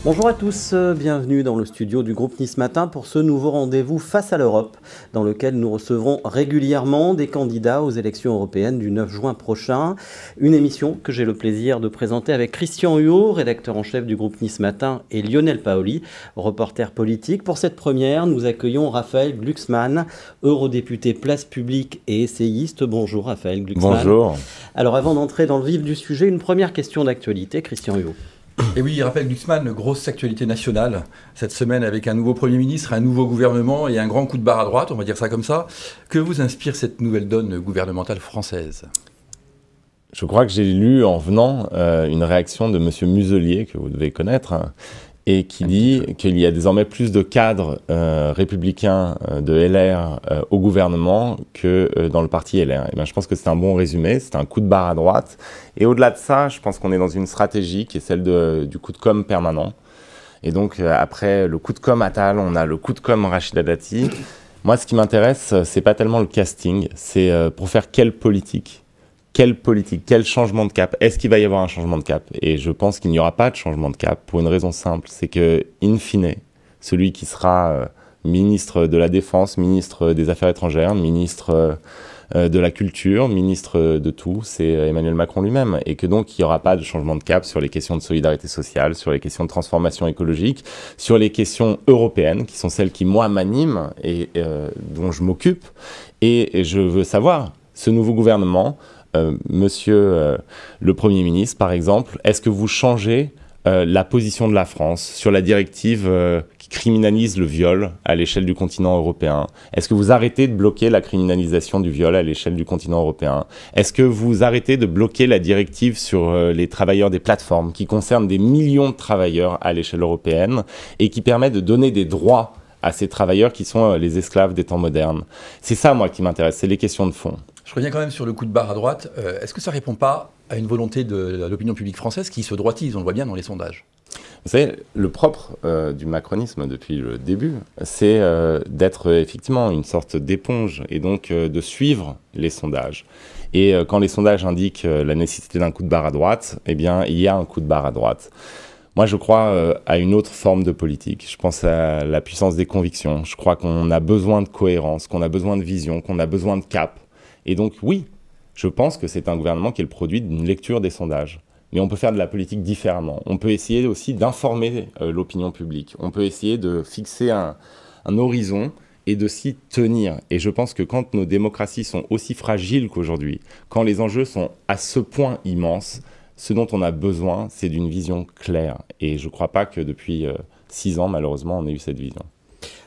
Bonjour à tous, bienvenue dans le studio du groupe Nice Matin pour ce nouveau rendez-vous Face à l'Europe, dans lequel nous recevrons régulièrement des candidats aux élections européennes du 9 juin prochain. Une émission que j'ai le plaisir de présenter avec Christian Huot, rédacteur en chef du groupe Nice Matin, et Lionel Paoli, reporter politique. Pour cette première, nous accueillons Raphaël Glucksmann, eurodéputé Place Publique et essayiste. Bonjour Raphaël Glucksmann. Bonjour. Alors avant d'entrer dans le vif du sujet, une première question d'actualité, Christian Huot. Et oui, Raphaël Glucksmann, grosse actualité nationale cette semaine avec un nouveau Premier ministre, un nouveau gouvernement et un grand coup de barre à droite, on va dire ça comme ça. Que vous inspire cette nouvelle donne gouvernementale française ? Je crois que j'ai lu en venant une réaction de M. Muselier, que vous devez connaître, et qui dit qu'il y a désormais plus de cadres républicains de LR au gouvernement que dans le parti LR. Et bien, je pense que c'est un bon résumé, c'est un coup de barre à droite. Et au-delà de ça, je pense qu'on est dans une stratégie qui est celle du coup de com' permanent. Et donc, après le coup de com' Attal, on a le coup de com' Rachida Dati. Moi, ce qui m'intéresse, c'est pas tellement le casting, c'est pour faire quelle politique ? Quelle politique, quel changement de cap? Est-ce qu'il va y avoir un changement de cap? Et je pense qu'il n'y aura pas de changement de cap pour une raison simple, c'est que, in fine, celui qui sera ministre de la Défense, ministre des Affaires étrangères, ministre de la Culture, ministre de tout, c'est Emmanuel Macron lui-même. Et que donc, il n'y aura pas de changement de cap sur les questions de solidarité sociale, sur les questions de transformation écologique, sur les questions européennes, qui sont celles qui, moi, m'animent et dont je m'occupe. Et je veux savoir, ce nouveau gouvernement... Monsieur le Premier ministre, par exemple, est-ce que vous changez la position de la France sur la directive qui criminalise le viol à l'échelle du continent européen? Est-ce que vous arrêtez de bloquer la criminalisation du viol à l'échelle du continent européen? Est-ce que vous arrêtez de bloquer la directive sur les travailleurs des plateformes qui concerne des millions de travailleurs à l'échelle européenne et qui permet de donner des droits à ces travailleurs qui sont les esclaves des temps modernes? C'est ça, moi, qui m'intéresse, c'est les questions de fond. Je reviens quand même sur le coup de barre à droite. Est-ce que ça ne répond pas à une volonté de l'opinion publique française qui se droitise? On le voit bien dans les sondages. Vous savez, le propre du macronisme depuis le début, c'est d'être effectivement une sorte d'éponge et donc de suivre les sondages. Et quand les sondages indiquent la nécessité d'un coup de barre à droite, eh bien, il y a un coup de barre à droite. Moi, je crois à une autre forme de politique. Je pense à la puissance des convictions. Je crois qu'on a besoin de cohérence, qu'on a besoin de vision, qu'on a besoin de cap. Et donc, oui, je pense que c'est un gouvernement qui est le produit d'une lecture des sondages. Mais on peut faire de la politique différemment. On peut essayer aussi d'informer l'opinion publique. On peut essayer de fixer un horizon et de s'y tenir. Et je pense que quand nos démocraties sont aussi fragiles qu'aujourd'hui, quand les enjeux sont à ce point immenses, ce dont on a besoin, c'est d'une vision claire. Et je ne crois pas que depuis 6 ans, malheureusement, on ait eu cette vision.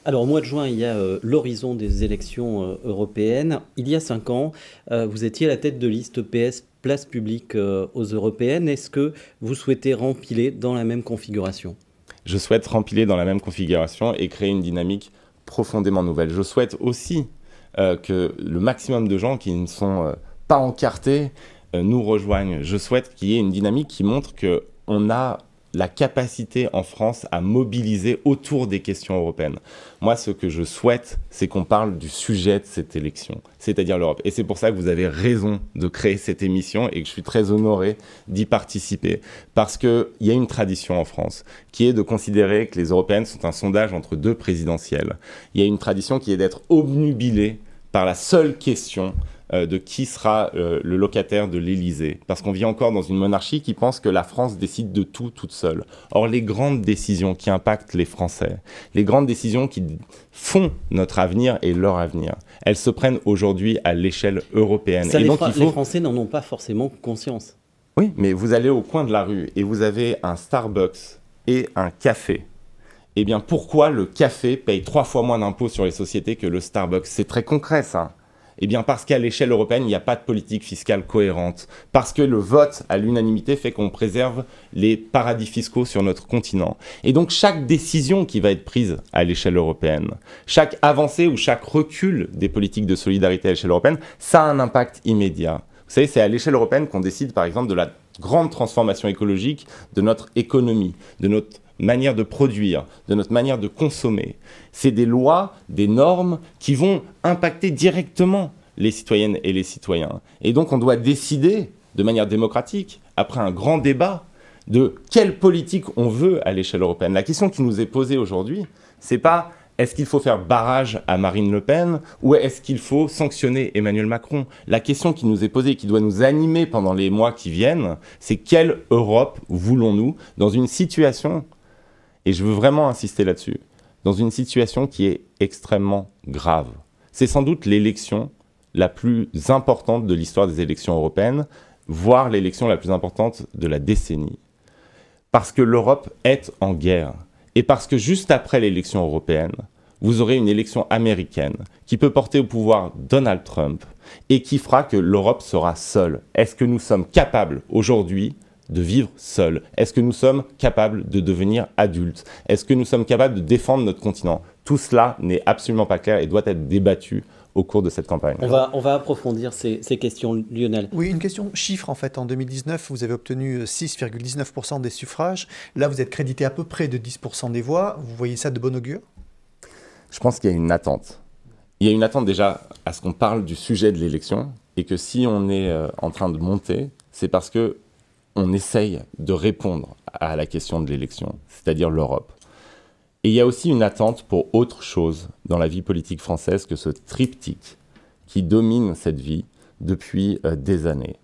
Alors au mois de juin, il y a l'horizon des élections européennes. Il y a 5 ans, vous étiez à la tête de liste PS Place Publique aux européennes. Est-ce que vous souhaitez rempiler dans la même configuration? Je souhaite rempiler dans la même configuration et créer une dynamique profondément nouvelle. Je souhaite aussi que le maximum de gens qui ne sont pas encartés nous rejoignent. Je souhaite qu'il y ait une dynamique qui montre qu'on a la capacité en France à mobiliser autour des questions européennes. Moi, ce que je souhaite, c'est qu'on parle du sujet de cette élection, c'est-à-dire l'Europe. Et c'est pour ça que vous avez raison de créer cette émission et que je suis très honoré d'y participer. Parce qu'il y a une tradition en France qui est de considérer que les européennes sont un sondage entre 2 présidentielles. Il y a une tradition qui est d'être obnubilé par la seule question de qui sera le locataire de l'Élysée. Parce qu'on vit encore dans une monarchie qui pense que la France décide de tout toute seule. Or, les grandes décisions qui impactent les Français, les grandes décisions qui font notre avenir et leur avenir, elles se prennent aujourd'hui à l'échelle européenne. Ça, et donc, les Français n'en ont pas forcément conscience. Oui, mais vous allez au coin de la rue et vous avez un Starbucks et un café. Eh bien, pourquoi le café paye 3 fois moins d'impôts sur les sociétés que le Starbucks? C'est très concret, ça. Eh bien, parce qu'à l'échelle européenne, il n'y a pas de politique fiscale cohérente. Parce que le vote à l'unanimité fait qu'on préserve les paradis fiscaux sur notre continent. Et donc, chaque décision qui va être prise à l'échelle européenne, chaque avancée ou chaque recul des politiques de solidarité à l'échelle européenne, ça a un impact immédiat. Vous savez, c'est à l'échelle européenne qu'on décide, par exemple, de la grande transformation écologique de notre économie, de notre manière de produire, de notre manière de consommer. C'est des lois, des normes qui vont impacter directement les citoyennes et les citoyens. Et donc on doit décider de manière démocratique, après un grand débat, de quelle politique on veut à l'échelle européenne. La question qui nous est posée aujourd'hui, c'est pas est-ce qu'il faut faire barrage à Marine Le Pen ou est-ce qu'il faut sanctionner Emmanuel Macron? La question qui nous est posée et qui doit nous animer pendant les mois qui viennent, c'est quelle Europe voulons-nous dans une situation, et je veux vraiment insister là-dessus, dans une situation qui est extrêmement grave. C'est sans doute l'élection la plus importante de l'histoire des élections européennes, voire l'élection la plus importante de la décennie. Parce que l'Europe est en guerre. Et parce que juste après l'élection européenne, vous aurez une élection américaine qui peut porter au pouvoir Donald Trump et qui fera que l'Europe sera seule. Est-ce que nous sommes capables aujourd'hui de vivre seuls? Est-ce que nous sommes capables de devenir adultes? Est-ce que nous sommes capables de défendre notre continent? Tout cela n'est absolument pas clair et doit être débattu au cours de cette campagne. On va approfondir ces questions, Lionel. Oui, une question chiffre en fait. En 2019, vous avez obtenu 6,19% des suffrages. Là, vous êtes crédité à peu près de 10% des voix. Vous voyez ça de bon augure? Je pense qu'il y a une attente. Il y a une attente déjà à ce qu'on parle du sujet de l'élection et que si on est en train de monter, c'est parce que on essaye de répondre à la question de l'élection, c'est-à-dire l'Europe. Et il y a aussi une attente pour autre chose dans la vie politique française que ce triptyque qui domine cette vie depuis des années.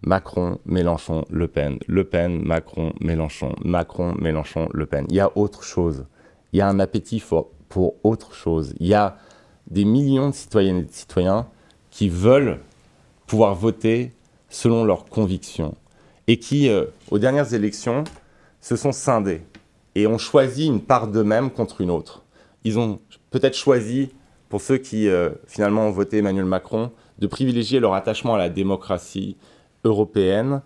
Macron, Mélenchon, Le Pen, Le Pen, Macron, Mélenchon, Macron, Mélenchon, Le Pen. Il y a autre chose. Il y a un appétit pour autre chose. Il y a des millions de citoyennes et de citoyens qui veulent pouvoir voter selon leurs convictions et qui, aux dernières élections, se sont scindés et ont choisi une part d'eux-mêmes contre une autre. Ils ont peut-être choisi, pour ceux qui finalement ont voté Emmanuel Macron, de privilégier leur attachement à la démocratie européenne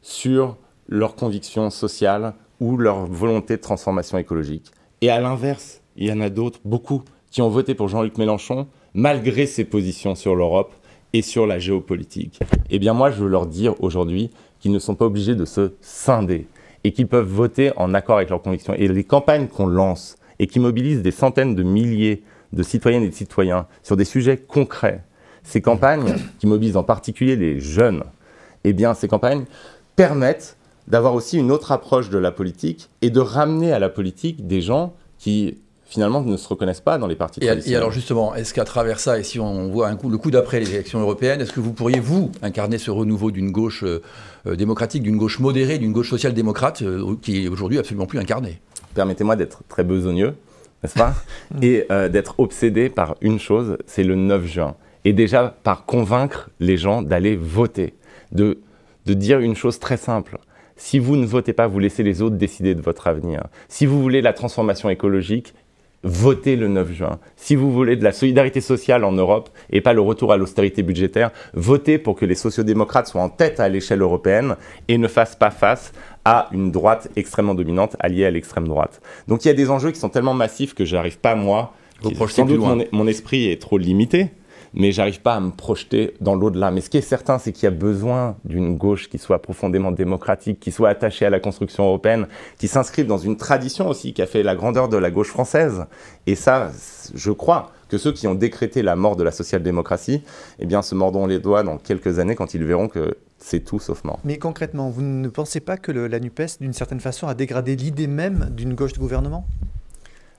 sur leurs convictions sociales ou leur volonté de transformation écologique. Et à l'inverse, il y en a d'autres, beaucoup, qui ont voté pour Jean-Luc Mélenchon, malgré ses positions sur l'Europe et sur la géopolitique. Eh bien moi, je veux leur dire aujourd'hui qu'ils ne sont pas obligés de se scinder et qu'ils peuvent voter en accord avec leurs convictions. Et les campagnes qu'on lance et qui mobilisent des centaines de milliers de citoyennes et de citoyens sur des sujets concrets, ces campagnes qui mobilisent en particulier les jeunes, eh bien ces campagnes permettent d'avoir aussi une autre approche de la politique et de ramener à la politique des gens qui finalement ne se reconnaissent pas dans les partis traditionnels. Et alors justement, est-ce qu'à travers ça, et si on voit le coup d'après les élections européennes, est-ce que vous pourriez, vous, incarner ce renouveau d'une gauche démocratique, d'une gauche modérée, d'une gauche social-démocrate, qui est aujourd'hui absolument plus incarnée? Permettez-moi d'être très besogneux, n'est-ce pas? Et d'être obsédé par une chose, c'est le 9 juin. Et déjà par convaincre les gens d'aller voter, de dire une chose très simple. Si vous ne votez pas, vous laissez les autres décider de votre avenir. Si vous voulez la transformation écologique, votez le 9 juin. Si vous voulez de la solidarité sociale en Europe et pas le retour à l'austérité budgétaire, votez pour que les sociodémocrates soient en tête à l'échelle européenne et ne fassent pas face à une droite extrêmement dominante alliée à l'extrême droite. Donc il y a des enjeux qui sont tellement massifs que j'arrive pas, moi, sans doute mon esprit est trop limité, mais j'arrive pas à me projeter dans l'au-delà. Mais ce qui est certain, c'est qu'il y a besoin d'une gauche qui soit profondément démocratique, qui soit attachée à la construction européenne, qui s'inscrive dans une tradition aussi qui a fait la grandeur de la gauche française. Et ça, je crois que ceux qui ont décrété la mort de la social-démocratie, eh bien, se mordront les doigts dans quelques années quand ils verront que c'est tout sauf mort. Mais concrètement, vous ne pensez pas que la NUPES, d'une certaine façon, a dégradé l'idée même d'une gauche de gouvernement?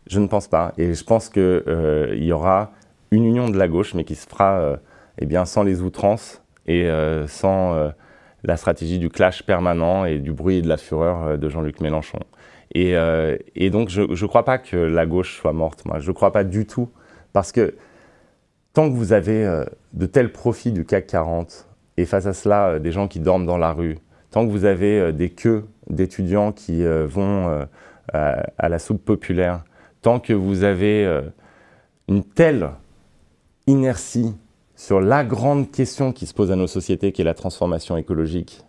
Je ne pense pas. Et je pense qu'il y aura une union de la gauche, mais qui se fera eh bien, sans les outrances et sans la stratégie du clash permanent et du bruit et de la fureur de Jean-Luc Mélenchon. Et donc, je ne crois pas que la gauche soit morte. Moi. Je ne crois pas du tout. Parce que tant que vous avez de tels profits du CAC 40, et face à cela, des gens qui dorment dans la rue, tant que vous avez des queues d'étudiants qui vont à la soupe populaire, tant que vous avez une telle inertie sur la grande question qui se pose à nos sociétés, qui est la transformation écologique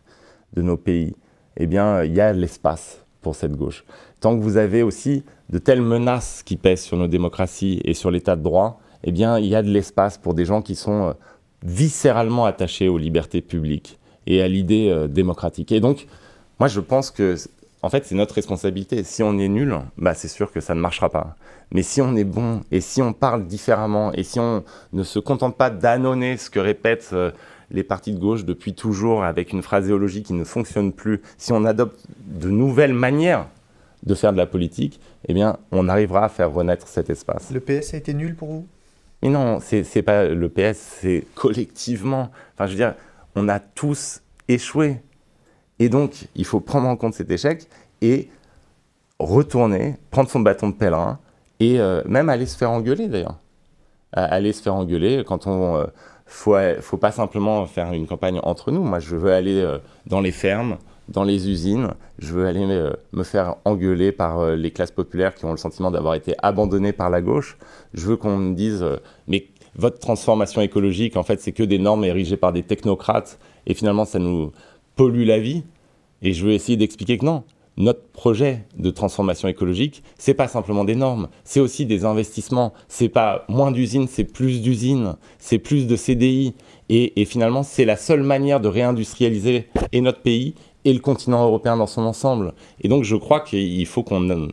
de nos pays, eh bien, il y a l'espace pour cette gauche. Tant que vous avez aussi de telles menaces qui pèsent sur nos démocraties et sur l'état de droit, eh bien, il y a de l'espace pour des gens qui sont viscéralement attachés aux libertés publiques et à l'idée démocratique. Et donc, moi, je pense que en fait, c'est notre responsabilité. Si on est nul, bah, c'est sûr que ça ne marchera pas. Mais si on est bon, et si on parle différemment, et si on ne se contente pas d'annoncer ce que répètent les partis de gauche depuis toujours avec une phraséologie qui ne fonctionne plus, si on adopte de nouvelles manières de faire de la politique, eh bien, on arrivera à faire renaître cet espace. Le PS a été nul pour vous? Mais non, c'est pas le PS, c'est collectivement. Enfin, je veux dire, on a tous échoué. Et donc, il faut prendre en compte cet échec et retourner, prendre son bâton de pèlerin et même aller se faire engueuler, d'ailleurs. Aller se faire engueuler quand on... faut pas simplement faire une campagne entre nous. Moi, je veux aller dans les fermes, dans les usines. Je veux aller me faire engueuler par les classes populaires qui ont le sentiment d'avoir été abandonnées par la gauche. Je veux qu'on me dise mais votre transformation écologique, en fait, c'est que des normes érigées par des technocrates et finalement, ça nous pollue la vie. Et je veux essayer d'expliquer que non. Notre projet de transformation écologique, c'est pas simplement des normes, c'est aussi des investissements. C'est pas moins d'usines, c'est plus d'usines, c'est plus de CDI. Et finalement, c'est la seule manière de réindustrialiser et notre pays et le continent européen dans son ensemble. Et donc, je crois qu'il faut qu'on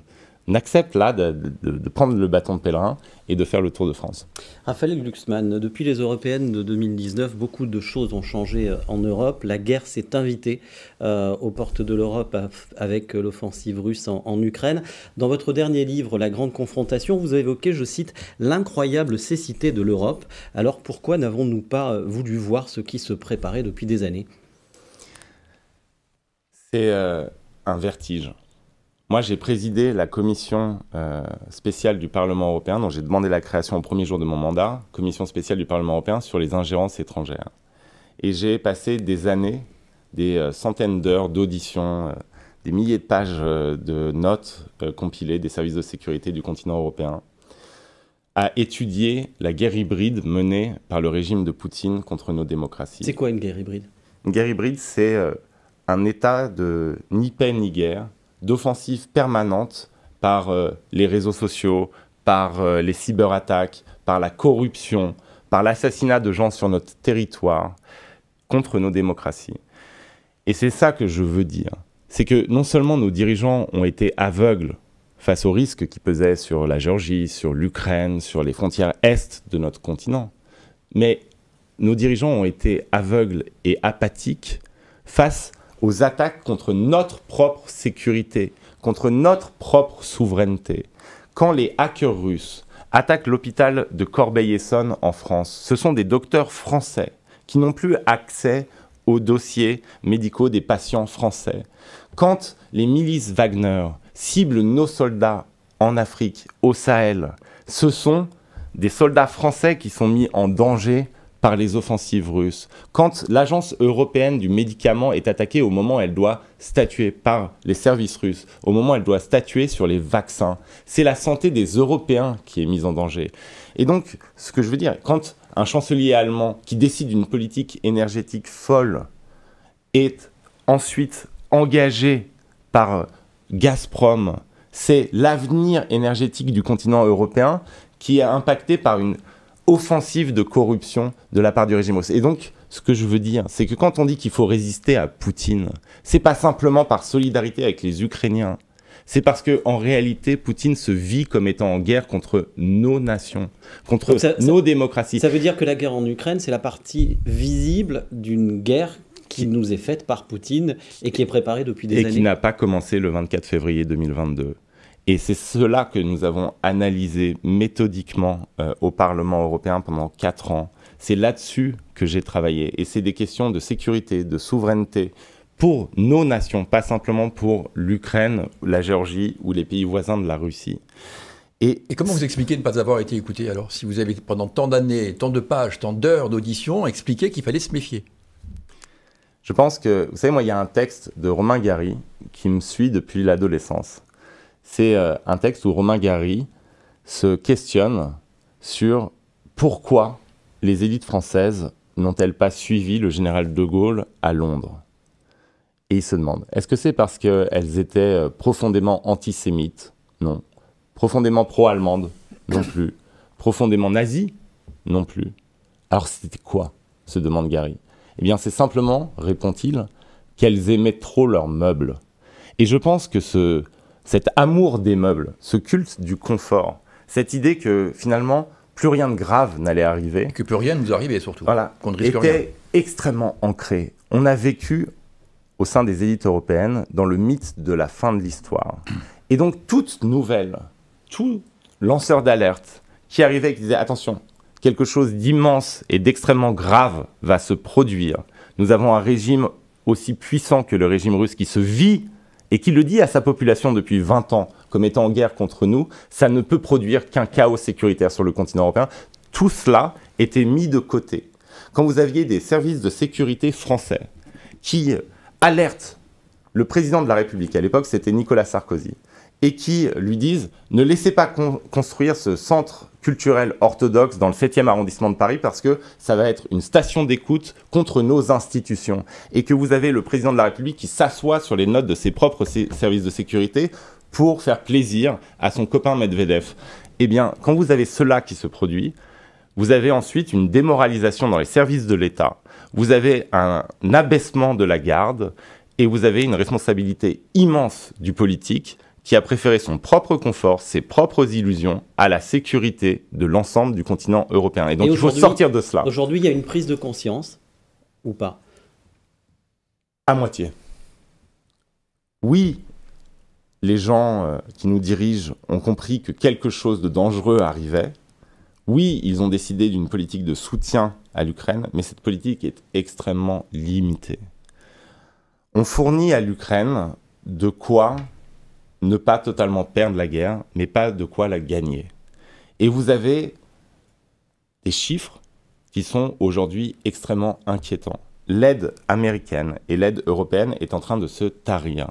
accepte là de prendre le bâton de pèlerin et de faire le tour de France. Raphaël Glucksmann, depuis les européennes de 2019, beaucoup de choses ont changé en Europe. La guerre s'est invitée aux portes de l'Europe avec l'offensive russe en Ukraine. Dans votre dernier livre, La Grande Confrontation, vous avez évoqué, je cite, l'incroyable cécité de l'Europe. Alors pourquoi n'avons-nous pas voulu voir ce qui se préparait depuis des années? C'est un vertige. Moi, j'ai présidé la commission spéciale du Parlement européen, dont j'ai demandé la création au premier jour de mon mandat, commission spéciale du Parlement européen sur les ingérences étrangères. Et j'ai passé des années, des centaines d'heures d'auditions, des milliers de pages de notes compilées des services de sécurité du continent européen, à étudier la guerre hybride menée par le régime de Poutine contre nos démocraties. C'est quoi une guerre hybride? Une guerre hybride, c'est un état de ni paix ni guerre, d'offensive permanente par les réseaux sociaux, par les cyberattaques, par la corruption, par l'assassinat de gens sur notre territoire contre nos démocraties. Et c'est ça que je veux dire. C'est que non seulement nos dirigeants ont été aveugles face aux risques qui pesaient sur la Géorgie, sur l'Ukraine, sur les frontières est de notre continent, mais nos dirigeants ont été aveugles et apathiques face aux attaques contre notre propre sécurité, contre notre propre souveraineté. Quand les hackers russes attaquent l'hôpital de Corbeil-Essonnes en France, ce sont des docteurs français qui n'ont plus accès aux dossiers médicaux des patients français. Quand les milices Wagner ciblent nos soldats en Afrique, au Sahel, ce sont des soldats français qui sont mis en danger par les offensives russes. Quand l'Agence européenne du médicament est attaquée au moment où elle doit statuer par les services russes, au moment où elle doit statuer sur les vaccins, c'est la santé des Européens qui est mise en danger. Et donc, ce que je veux dire, quand un chancelier allemand qui décide d'une politique énergétique folle est ensuite engagé par Gazprom, c'est l'avenir énergétique du continent européen qui est impacté par une offensive de corruption de la part du régime russe. Et donc, ce que je veux dire, c'est que quand on dit qu'il faut résister à Poutine, c'est pas simplement par solidarité avec les Ukrainiens, c'est parce qu'en réalité, Poutine se vit comme étant en guerre contre nos nations, contre nos démocraties. Ça veut dire que la guerre en Ukraine, c'est la partie visible d'une guerre qui nous est faite par Poutine et qui est préparée depuis des années. Et qui n'a pas commencé le 24 février 2022. Et c'est cela que nous avons analysé méthodiquement au Parlement européen pendant 4 ans. C'est là-dessus que j'ai travaillé. Et c'est des questions de sécurité, de souveraineté pour nos nations, pas simplement pour l'Ukraine, la Géorgie ou les pays voisins de la Russie. Et comment vous expliquez ne pas avoir été écouté alors? Si vous avez pendant tant d'années, tant de pages, tant d'heures d'audition, expliqué qu'il fallait se méfier. Je pense que, vous savez, moi, il y a un texte de Romain Gary qui me suit depuis l'adolescence. C'est un texte où Romain Gary se questionne sur pourquoi les élites françaises n'ont-elles pas suivi le général de Gaulle à Londres. Et il se demande, est-ce que c'est parce qu'elles étaient profondément antisémites? Non. Profondément pro-allemandes? Non plus. Profondément nazies? Non plus. Alors c'était quoi, se demande Gary? Eh bien c'est simplement, répond-il, qu'elles aimaient trop leurs meubles. Et je pense que cet amour des meubles, ce culte du confort, cette idée que finalement plus rien de grave n'allait arriver. Et que plus rien ne nous arrivait surtout. Voilà. Qu'on ne risque rien. extrêmement ancré. On a vécu au sein des élites européennes dans le mythe de la fin de l'histoire. Et donc toute nouvelle, tout lanceur d'alerte qui arrivait et qui disait « Attention, quelque chose d'immense et d'extrêmement grave va se produire. Nous avons un régime aussi puissant que le régime russe qui se vit et qui le dit à sa population depuis 20 ans comme étant en guerre contre nous, ça ne peut produire qu'un chaos sécuritaire sur le continent européen. » Tout cela était mis de côté. Quand vous aviez des services de sécurité français qui alertent le président de la République, à l'époque c'était Nicolas Sarkozy, et qui lui disent « Ne laissez pas construire ce centre culturel orthodoxe dans le 7e arrondissement de Paris parce que ça va être une station d'écoute contre nos institutions. » Et que vous avez le président de la République qui s'assoit sur les notes de ses propres services de sécurité pour faire plaisir à son copain Medvedev. Eh bien, quand vous avez cela qui se produit, vous avez ensuite une démoralisation dans les services de l'État, vous avez un abaissement de la garde et vous avez une responsabilité immense du politique qui a préféré son propre confort, ses propres illusions à la sécurité de l'ensemble du continent européen. Et donc il faut sortir de cela. Aujourd'hui, il y a une prise de conscience, ou pas? À moitié. Oui, les gens qui nous dirigent ont compris que quelque chose de dangereux arrivait. Oui, ils ont décidé d'une politique de soutien à l'Ukraine, mais cette politique est extrêmement limitée. On fournit à l'Ukraine de quoi ne pas totalement perdre la guerre, mais pas de quoi la gagner. Et vous avez des chiffres qui sont aujourd'hui extrêmement inquiétants. L'aide américaine et l'aide européenne est en train de se tarir.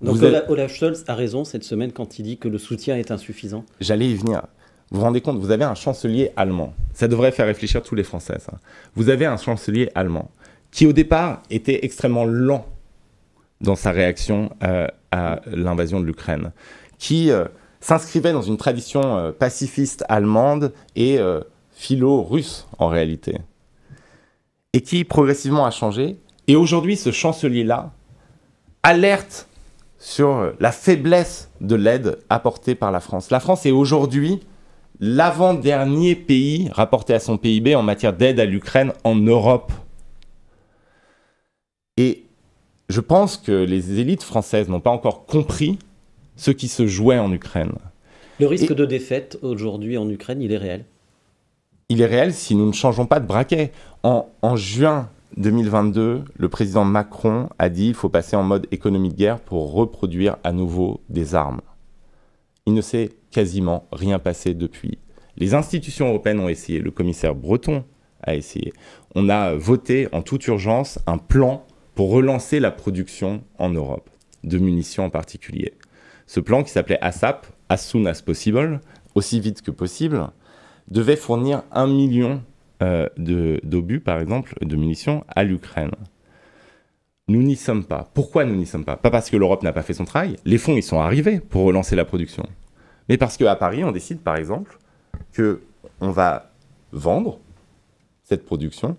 Donc Olaf Scholz a raison cette semaine quand il dit que le soutien est insuffisant. J'allais y venir. Vous vous rendez compte, vous avez un chancelier allemand. Ça devrait faire réfléchir tous les Français, ça. Vous avez un chancelier allemand qui, au départ, était extrêmement lent dans sa réaction à l'invasion de l'Ukraine, qui s'inscrivait dans une tradition pacifiste allemande et philo-russe, en réalité, et qui progressivement a changé. Et aujourd'hui, ce chancelier-là alerte sur la faiblesse de l'aide apportée par la France. La France est aujourd'hui l'avant-dernier pays rapporté à son PIB en matière d'aide à l'Ukraine en Europe. Et je pense que les élites françaises n'ont pas encore compris ce qui se jouait en Ukraine. Le risque de défaite aujourd'hui en Ukraine, il est réel? Il est réel si nous ne changeons pas de braquet. En juin 2022, le président Macron a dit qu'il faut passer en mode économie de guerre pour reproduire à nouveau des armes. Il ne s'est quasiment rien passé depuis. Les institutions européennes ont essayé, le commissaire Breton a essayé. On a voté en toute urgence un plan pour relancer la production en Europe, de munitions en particulier. Ce plan, qui s'appelait ASAP, As Soon As Possible, aussi vite que possible, devait fournir 1 million d'obus, par exemple, de munitions à l'Ukraine. Nous n'y sommes pas. Pourquoi nous n'y sommes pas? Pas parce que l'Europe n'a pas fait son travail. Les fonds, ils sont arrivés pour relancer la production. Mais parce qu'à Paris, on décide, par exemple, qu'on va vendre cette production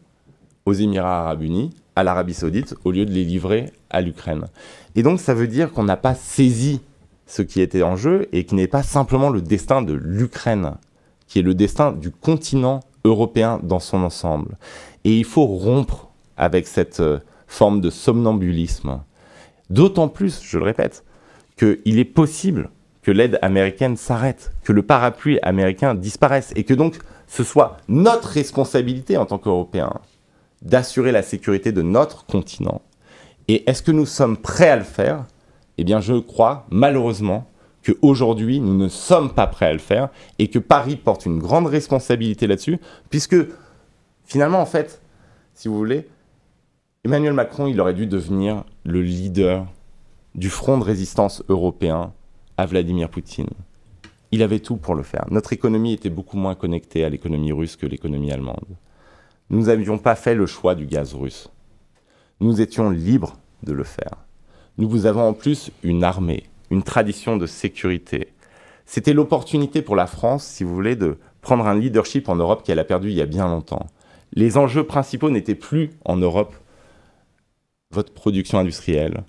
aux Émirats Arabes Unis, à l'Arabie Saoudite, au lieu de les livrer à l'Ukraine. Et donc, ça veut dire qu'on n'a pas saisi ce qui était en jeu et qui n'est pas simplement le destin de l'Ukraine, qui est le destin du continent européen dans son ensemble. Et il faut rompre avec cette forme de somnambulisme. D'autant plus, je le répète, qu'il est possible que l'aide américaine s'arrête, que le parapluie américain disparaisse, et que donc ce soit notre responsabilité en tant qu'Européens d'assurer la sécurité de notre continent. Et est-ce que nous sommes prêts à le faire? Eh bien, je crois, malheureusement, qu'aujourd'hui, nous ne sommes pas prêts à le faire, et que Paris porte une grande responsabilité là-dessus, puisque, finalement, en fait, si vous voulez, Emmanuel Macron, il aurait dû devenir le leader du front de résistance européen à Vladimir Poutine. Il avait tout pour le faire. Notre économie était beaucoup moins connectée à l'économie russe que l'économie allemande. Nous n'avions pas fait le choix du gaz russe. Nous étions libres de le faire. Nous avons en plus une armée, une tradition de sécurité. C'était l'opportunité pour la France, si vous voulez, de prendre un leadership en Europe qu'elle a perdu il y a bien longtemps. Les enjeux principaux n'étaient plus en Europe votre production industrielle,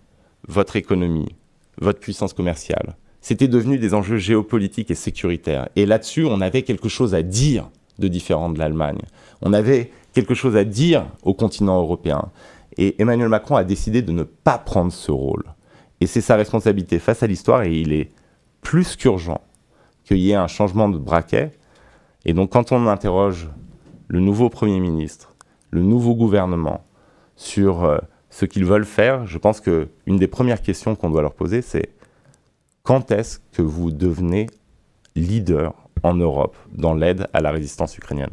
votre économie, votre puissance commerciale. C'était devenu des enjeux géopolitiques et sécuritaires. Et là-dessus, on avait quelque chose à dire de différent de l'Allemagne. On avait quelque chose à dire au continent européen. Et Emmanuel Macron a décidé de ne pas prendre ce rôle. Et c'est sa responsabilité face à l'histoire, et il est plus qu'urgent qu'il y ait un changement de braquet. Et donc quand on interroge le nouveau Premier ministre, le nouveau gouvernement sur ce qu'ils veulent faire, je pense qu'une des premières questions qu'on doit leur poser, c'est quand est-ce que vous devenez leader en Europe dans l'aide à la résistance ukrainienne?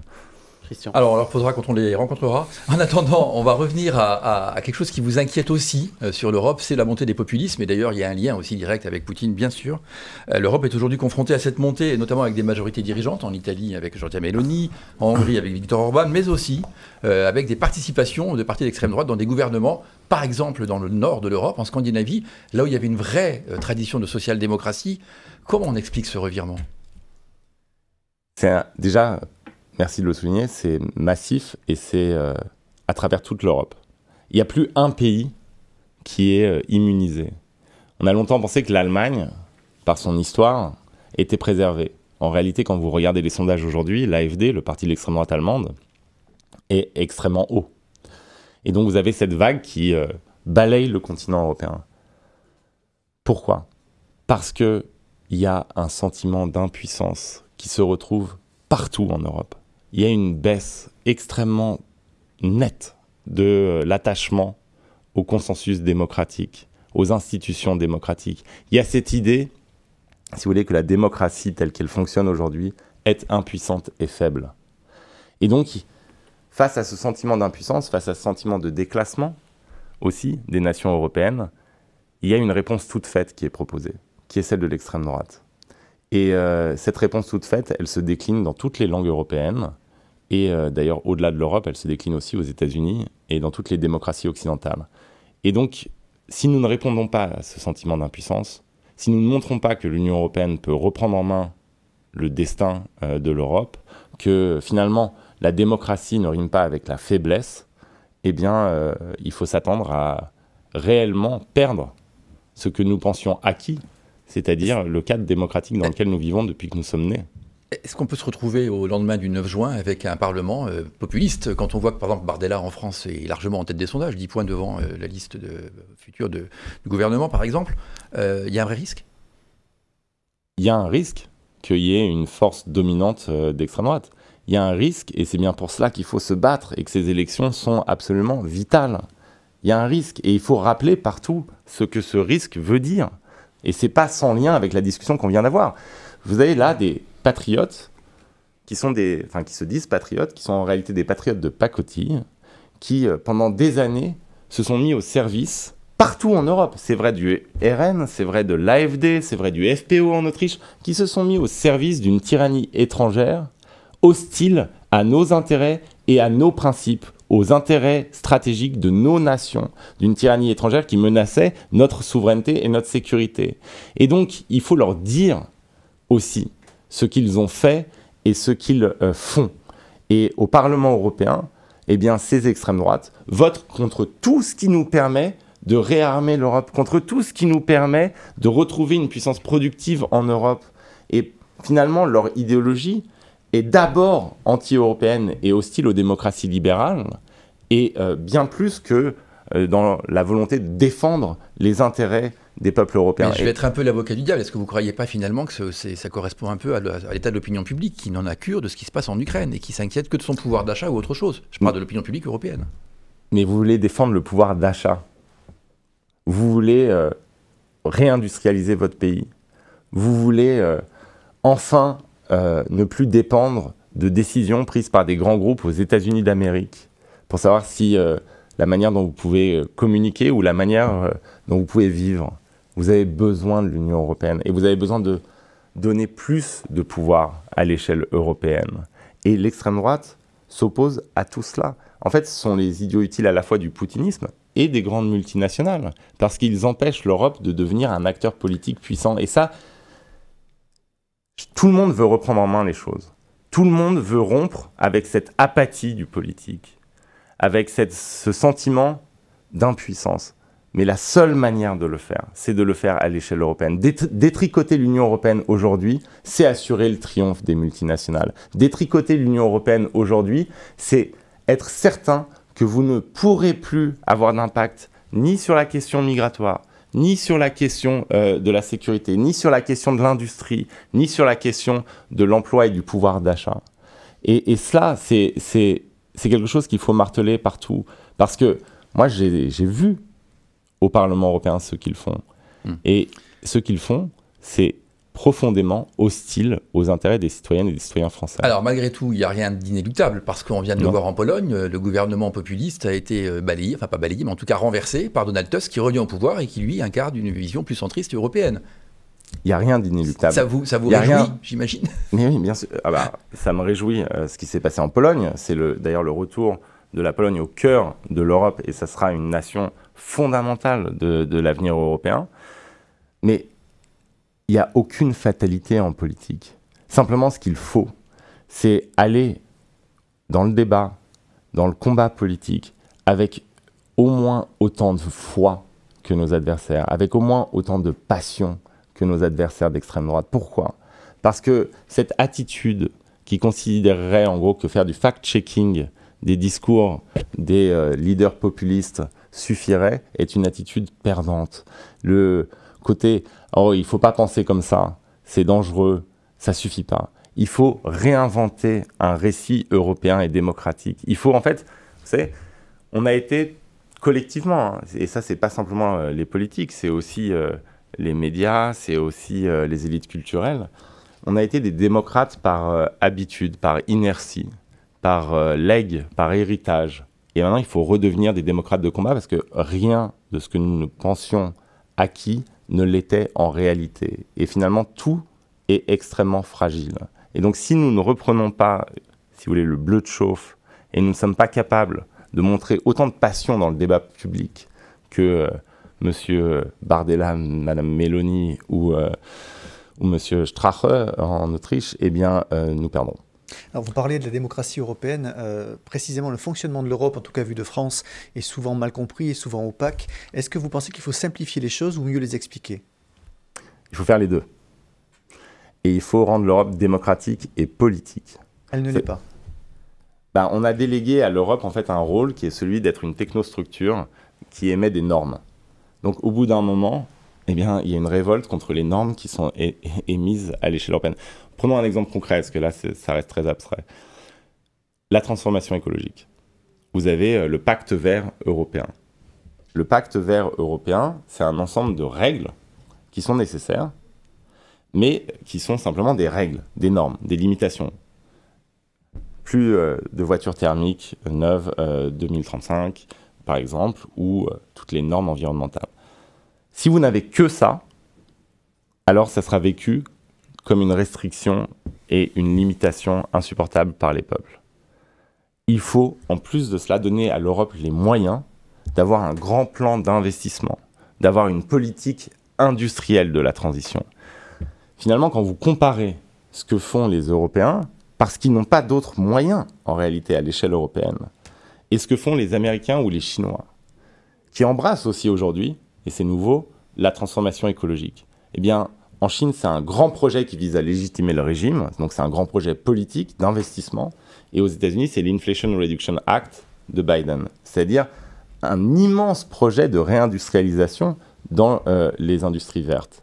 Christian. Alors, on leur posera quand on les rencontrera. En attendant, on va revenir à quelque chose qui vous inquiète aussi sur l'Europe, c'est la montée des populismes. Et d'ailleurs, il y a un lien aussi direct avec Poutine, bien sûr. L'Europe est aujourd'hui confrontée à cette montée, notamment avec des majorités dirigeantes, en Italie avec Giorgia Meloni, en Hongrie avec Viktor Orban, mais aussi avec des participations de partis d'extrême droite dans des gouvernements, par exemple dans le nord de l'Europe, en Scandinavie, là où il y avait une vraie tradition de social-démocratie. Comment on explique ce revirement ? Déjà, merci de le souligner, c'est massif et c'est à travers toute l'Europe. Il n'y a plus un pays qui est immunisé. On a longtemps pensé que l'Allemagne, par son histoire, était préservée. En réalité, quand vous regardez les sondages aujourd'hui, l'AfD, le parti de l'extrême droite allemande, est extrêmement haut. Et donc vous avez cette vague qui balaye le continent européen. Pourquoi ? Parce qu'il y a un sentiment d'impuissance qui se retrouve partout en Europe. Il y a une baisse extrêmement nette de l'attachement au consensus démocratique, aux institutions démocratiques. Il y a cette idée, si vous voulez, que la démocratie telle qu'elle fonctionne aujourd'hui est impuissante et faible. Et donc, face à ce sentiment d'impuissance, face à ce sentiment de déclassement aussi des nations européennes, il y a une réponse toute faite qui est proposée, qui est celle de l'extrême droite. Et cette réponse toute faite, elle se décline dans toutes les langues européennes. Et d'ailleurs, au-delà de l'Europe, elle se décline aussi aux États-Unis et dans toutes les démocraties occidentales. Et donc, si nous ne répondons pas à ce sentiment d'impuissance, si nous ne montrons pas que l'Union européenne peut reprendre en main le destin de l'Europe, que finalement, la démocratie ne rime pas avec la faiblesse, eh bien, il faut s'attendre à réellement perdre ce que nous pensions acquis, c'est-à-dire le cadre démocratique dans lequel nous vivons depuis que nous sommes nés. Est-ce qu'on peut se retrouver au lendemain du 9 juin avec un Parlement populiste, quand on voit que, par exemple, Bardella en France est largement en tête des sondages, 10 points devant la liste future du gouvernement, par exemple, il y a un vrai risque ? Il y a un risque qu'il y ait une force dominante d'extrême droite. Il y a un risque, et c'est bien pour cela qu'il faut se battre, et que ces élections sont absolument vitales. Il y a un risque, et il faut rappeler partout ce que ce risque veut dire. Et c'est pas sans lien avec la discussion qu'on vient d'avoir. Vous avez là des patriotes qui se disent patriotes, qui sont en réalité des patriotes de pacotille, qui pendant des années se sont mis au service partout en Europe. C'est vrai du RN, c'est vrai de l'AfD, c'est vrai du FPO en Autriche, qui se sont mis au service d'une tyrannie étrangère, hostile à nos intérêts et à nos principes, aux intérêts stratégiques de nos nations, d'une tyrannie étrangère qui menaçait notre souveraineté et notre sécurité. Et donc, il faut leur dire aussi ce qu'ils ont fait et ce qu'ils font. Et au Parlement européen, eh bien, ces extrêmes droites votent contre tout ce qui nous permet de réarmer l'Europe, contre tout ce qui nous permet de retrouver une puissance productive en Europe. Et finalement, leur idéologie est d'abord anti-européenne et hostile aux démocraties libérales, et bien plus que dans la volonté de défendre les intérêts des peuples européens. Mais je vais être un peu l'avocat du diable. Est-ce que vous ne croyez pas finalement que ça correspond un peu à l'état de l'opinion publique, qui n'en a cure de ce qui se passe en Ukraine et qui s'inquiète que de son pouvoir d'achat ou autre chose ? Je parle de l'opinion publique européenne. Mais vous voulez défendre le pouvoir d'achat. Vous voulez réindustrialiser votre pays. Vous voulez enfin ne plus dépendre de décisions prises par des grands groupes aux États-Unis d'Amérique pour savoir si la manière dont vous pouvez communiquer ou la manière dont vous pouvez vivre. Vous avez besoin de l'Union européenne et vous avez besoin de donner plus de pouvoir à l'échelle européenne. Et l'extrême droite s'oppose à tout cela. En fait, ce sont les idiots utiles à la fois du poutinisme et des grandes multinationales, parce qu'ils empêchent l'Europe de devenir un acteur politique puissant. Et ça, tout le monde veut reprendre en main les choses. Tout le monde veut rompre avec cette apathie du politique, avec ce sentiment d'impuissance. Mais la seule manière de le faire, c'est de le faire à l'échelle européenne. Détricoter l'Union européenne aujourd'hui, c'est assurer le triomphe des multinationales. Détricoter l'Union européenne aujourd'hui, c'est être certain que vous ne pourrez plus avoir d'impact ni sur la question migratoire, ni sur la question de la sécurité, ni sur la question de l'industrie, ni sur la question de l'emploi et du pouvoir d'achat. Et cela, c'est quelque chose qu'il faut marteler partout. Parce que moi, j'ai vu au Parlement européen ce qu'ils font. Et ce qu'ils font, c'est profondément hostile aux intérêts des citoyennes et des citoyens français. Alors malgré tout, il n'y a rien d'inéluctable, parce qu'on vient de le voir en Pologne, le gouvernement populiste a été balayé, enfin pas balayé, mais en tout cas renversé par Donald Tusk, qui revient au pouvoir et qui lui incarne une vision plus centriste européenne. Il n'y a rien d'inéluctable. Ça vous réjouit, j'imagine? Mais oui, bien sûr. Ah bah, ça me réjouit ce qui s'est passé en Pologne. C'est d'ailleurs le retour de la Pologne au cœur de l'Europe, et ça sera une nation fondamentale de l'avenir européen. Mais il n'y a aucune fatalité en politique. Simplement, ce qu'il faut, c'est aller dans le débat, dans le combat politique, avec au moins autant de foi que nos adversaires, avec au moins autant de passion que nos adversaires d'extrême droite. Pourquoi ? Parce que cette attitude qui considérerait en gros que faire du fact-checking des discours des leaders populistes suffirait est une attitude perdante. Le côté « oh, il ne faut pas penser comme ça, c'est dangereux », ça ne suffit pas. Il faut réinventer un récit européen et démocratique. Il faut en fait, vous savez, on a été collectivement, hein, et ça c'est pas simplement les politiques, c'est aussi les médias, c'est aussi les élites culturelles, on a été des démocrates par habitude, par inertie, par legs, par héritage. Et maintenant il faut redevenir des démocrates de combat parce que rien de ce que nous pensions acquis ne l'était en réalité. Et finalement, tout est extrêmement fragile. Et donc, si nous ne reprenons pas, si vous voulez, le bleu de chauffe, et nous ne sommes pas capables de montrer autant de passion dans le débat public que M. Bardella, Mme Meloni ou M. Strache en Autriche, eh bien, nous perdons. Alors vous parlez de la démocratie européenne, précisément le fonctionnement de l'Europe, en tout cas vu de France, est souvent mal compris et souvent opaque. Est-ce que vous pensez qu'il faut simplifier les choses ou mieux les expliquer? Il faut faire les deux. Et il faut rendre l'Europe démocratique et politique. Elle ne l'est pas. On a délégué à l'Europe en fait un rôle qui est celui d'être une technostructure qui émet des normes. Donc au bout d'un moment, eh bien, il y a une révolte contre les normes qui sont émises à l'échelle européenne. Prenons un exemple concret, parce que là, ça reste très abstrait. La transformation écologique. Vous avez le pacte vert européen. Le pacte vert européen, c'est un ensemble de règles qui sont nécessaires, mais qui sont simplement des règles, des normes, des limitations. Plus de voitures thermiques neuves 2035, par exemple, ou toutes les normes environnementales. Si vous n'avez que ça, alors ça sera vécu comme une restriction et une limitation insupportable par les peuples. Il faut, en plus de cela, donner à l'Europe les moyens d'avoir un grand plan d'investissement, d'avoir une politique industrielle de la transition. Finalement, quand vous comparez ce que font les Européens, parce qu'ils n'ont pas d'autres moyens, en réalité, à l'échelle européenne, et ce que font les Américains ou les Chinois, qui embrassent aussi aujourd'hui, et c'est nouveau, la transformation écologique. Eh bien, en Chine, c'est un grand projet qui vise à légitimer le régime, donc c'est un grand projet politique d'investissement. Et aux États-Unis, c'est l'Inflation Reduction Act de Biden, c'est-à-dire un immense projet de réindustrialisation dans les industries vertes.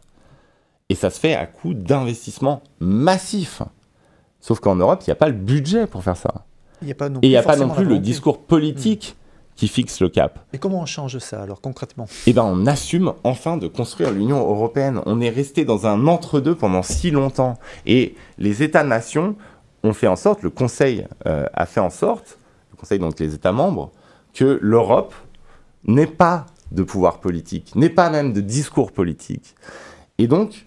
Et ça se fait à coût d'investissements massifs. Sauf qu'en Europe, il n'y a pas le budget pour faire ça. Il n'y a pas non plus, et il n'y a pas non plus le discours politique qui fixe le cap. Et comment on change ça, alors, concrètement ? Eh bien, on assume enfin de construire l'Union européenne. On est resté dans un entre-deux pendant si longtemps. Et les États-nations ont fait en sorte, le Conseil a fait en sorte, le Conseil, donc les États membres, que l'Europe n'ait pas de pouvoir politique, n'ait pas même de discours politique. Et donc,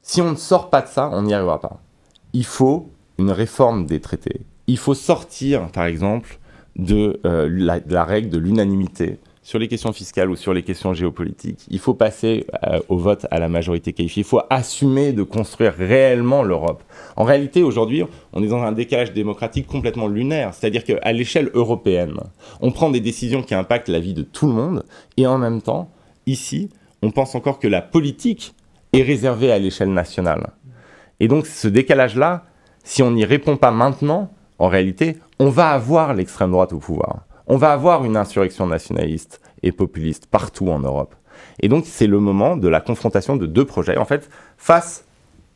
si on ne sort pas de ça, on n'y arrivera pas. Il faut une réforme des traités. Il faut sortir, par exemple, de la règle de l'unanimité sur les questions fiscales ou sur les questions géopolitiques. Il faut passer au vote à la majorité qualifiée. Il faut assumer de construire réellement l'Europe. En réalité, aujourd'hui, on est dans un décalage démocratique complètement lunaire. C'est-à-dire qu'à l'échelle européenne, on prend des décisions qui impactent la vie de tout le monde. Et en même temps, ici, on pense encore que la politique est réservée à l'échelle nationale. Et donc, ce décalage-là, si on n'y répond pas maintenant, en réalité, on va avoir l'extrême droite au pouvoir. On va avoir une insurrection nationaliste et populiste partout en Europe. Et donc, c'est le moment de la confrontation de deux projets. En fait, face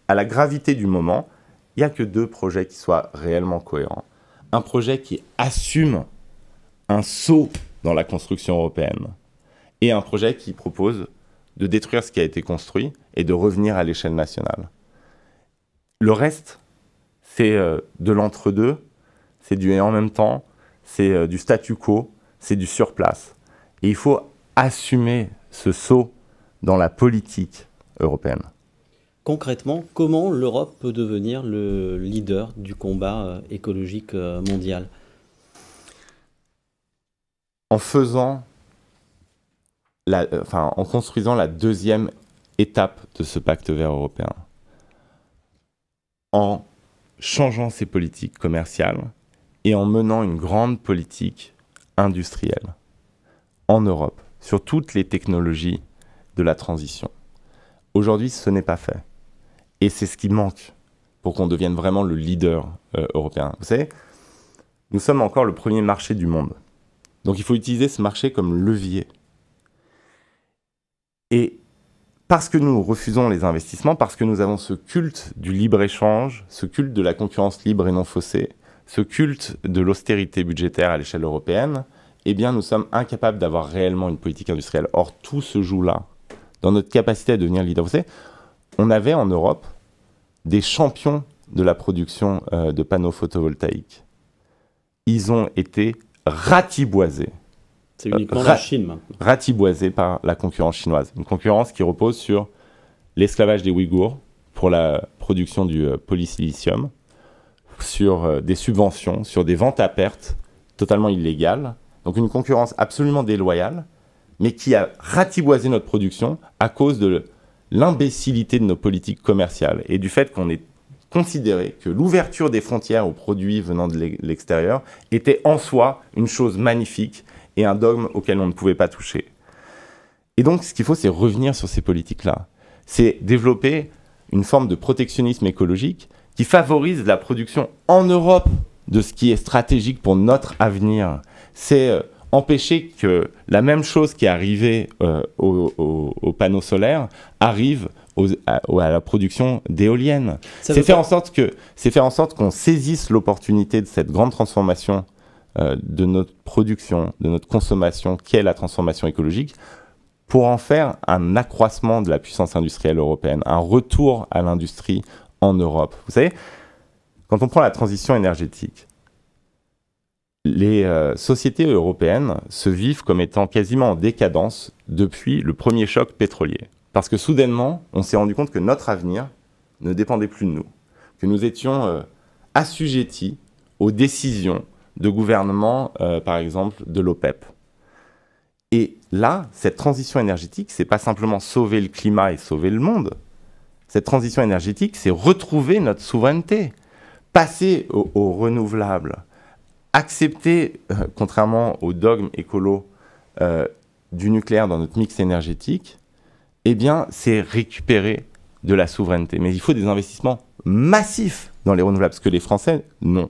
à la gravité du moment, il n'y a que deux projets qui soient réellement cohérents. Un projet qui assume un saut dans la construction européenne et un projet qui propose de détruire ce qui a été construit et de revenir à l'échelle nationale. Le reste, c'est de l'entre-deux, c'est du et en même temps, c'est du statu quo, c'est du surplace. Et il faut assumer ce saut dans la politique européenne. Concrètement, comment l'Europe peut devenir le leader du combat écologique mondial? En construisant la deuxième étape de ce pacte vert européen, en changeant ses politiques commerciales et en menant une grande politique industrielle en Europe, sur toutes les technologies de la transition. Aujourd'hui, ce n'est pas fait. Et c'est ce qui manque pour qu'on devienne vraiment le leader européen. Vous savez, nous sommes encore le premier marché du monde. Donc il faut utiliser ce marché comme levier. Et parce que nous refusons les investissements, parce que nous avons ce culte du libre-échange, ce culte de la concurrence libre et non faussée, ce culte de l'austérité budgétaire à l'échelle européenne, eh bien nous sommes incapables d'avoir réellement une politique industrielle. Or, tout se joue là, dans notre capacité à devenir leader. Vous savez, on avait en Europe des champions de la production de panneaux photovoltaïques. Ils ont été ratiboisés. C'est uniquement la Chine maintenant. Ratiboisés par la concurrence chinoise. Une concurrence qui repose sur l'esclavage des Ouïghours pour la production du polysilicium, sur des subventions, sur des ventes à perte totalement illégales. Donc une concurrence absolument déloyale, mais qui a ratiboisé notre production à cause de l'imbécilité de nos politiques commerciales et du fait qu'on ait considéré que l'ouverture des frontières aux produits venant de l'extérieur était en soi une chose magnifique et un dogme auquel on ne pouvait pas toucher. Et donc, ce qu'il faut, c'est revenir sur ces politiques-là. C'est développer une forme de protectionnisme écologique qui favorise la production en Europe de ce qui est stratégique pour notre avenir. C'est empêcher que la même chose qui est arrivée aux panneaux solaires arrive à la production d'éoliennes. C'est faire en sorte qu'on saisisse l'opportunité de cette grande transformation de notre production, de notre consommation, qu'est la transformation écologique, pour en faire un accroissement de la puissance industrielle européenne, un retour à l'industrie en Europe. Vous savez, quand on prend la transition énergétique, les sociétés européennes se vivent comme étant quasiment en décadence depuis le premier choc pétrolier. Parce que soudainement, on s'est rendu compte que notre avenir ne dépendait plus de nous, que nous étions assujettis aux décisions de gouvernements, par exemple, de l'OPEP. Et là, cette transition énergétique, c'est pas simplement sauver le climat et sauver le monde. Cette transition énergétique, c'est retrouver notre souveraineté, passer au renouvelable, accepter, contrairement au dogme écolo du nucléaire dans notre mix énergétique, eh bien, c'est récupérer de la souveraineté. Mais il faut des investissements massifs dans les renouvelables, parce que les Français n'ont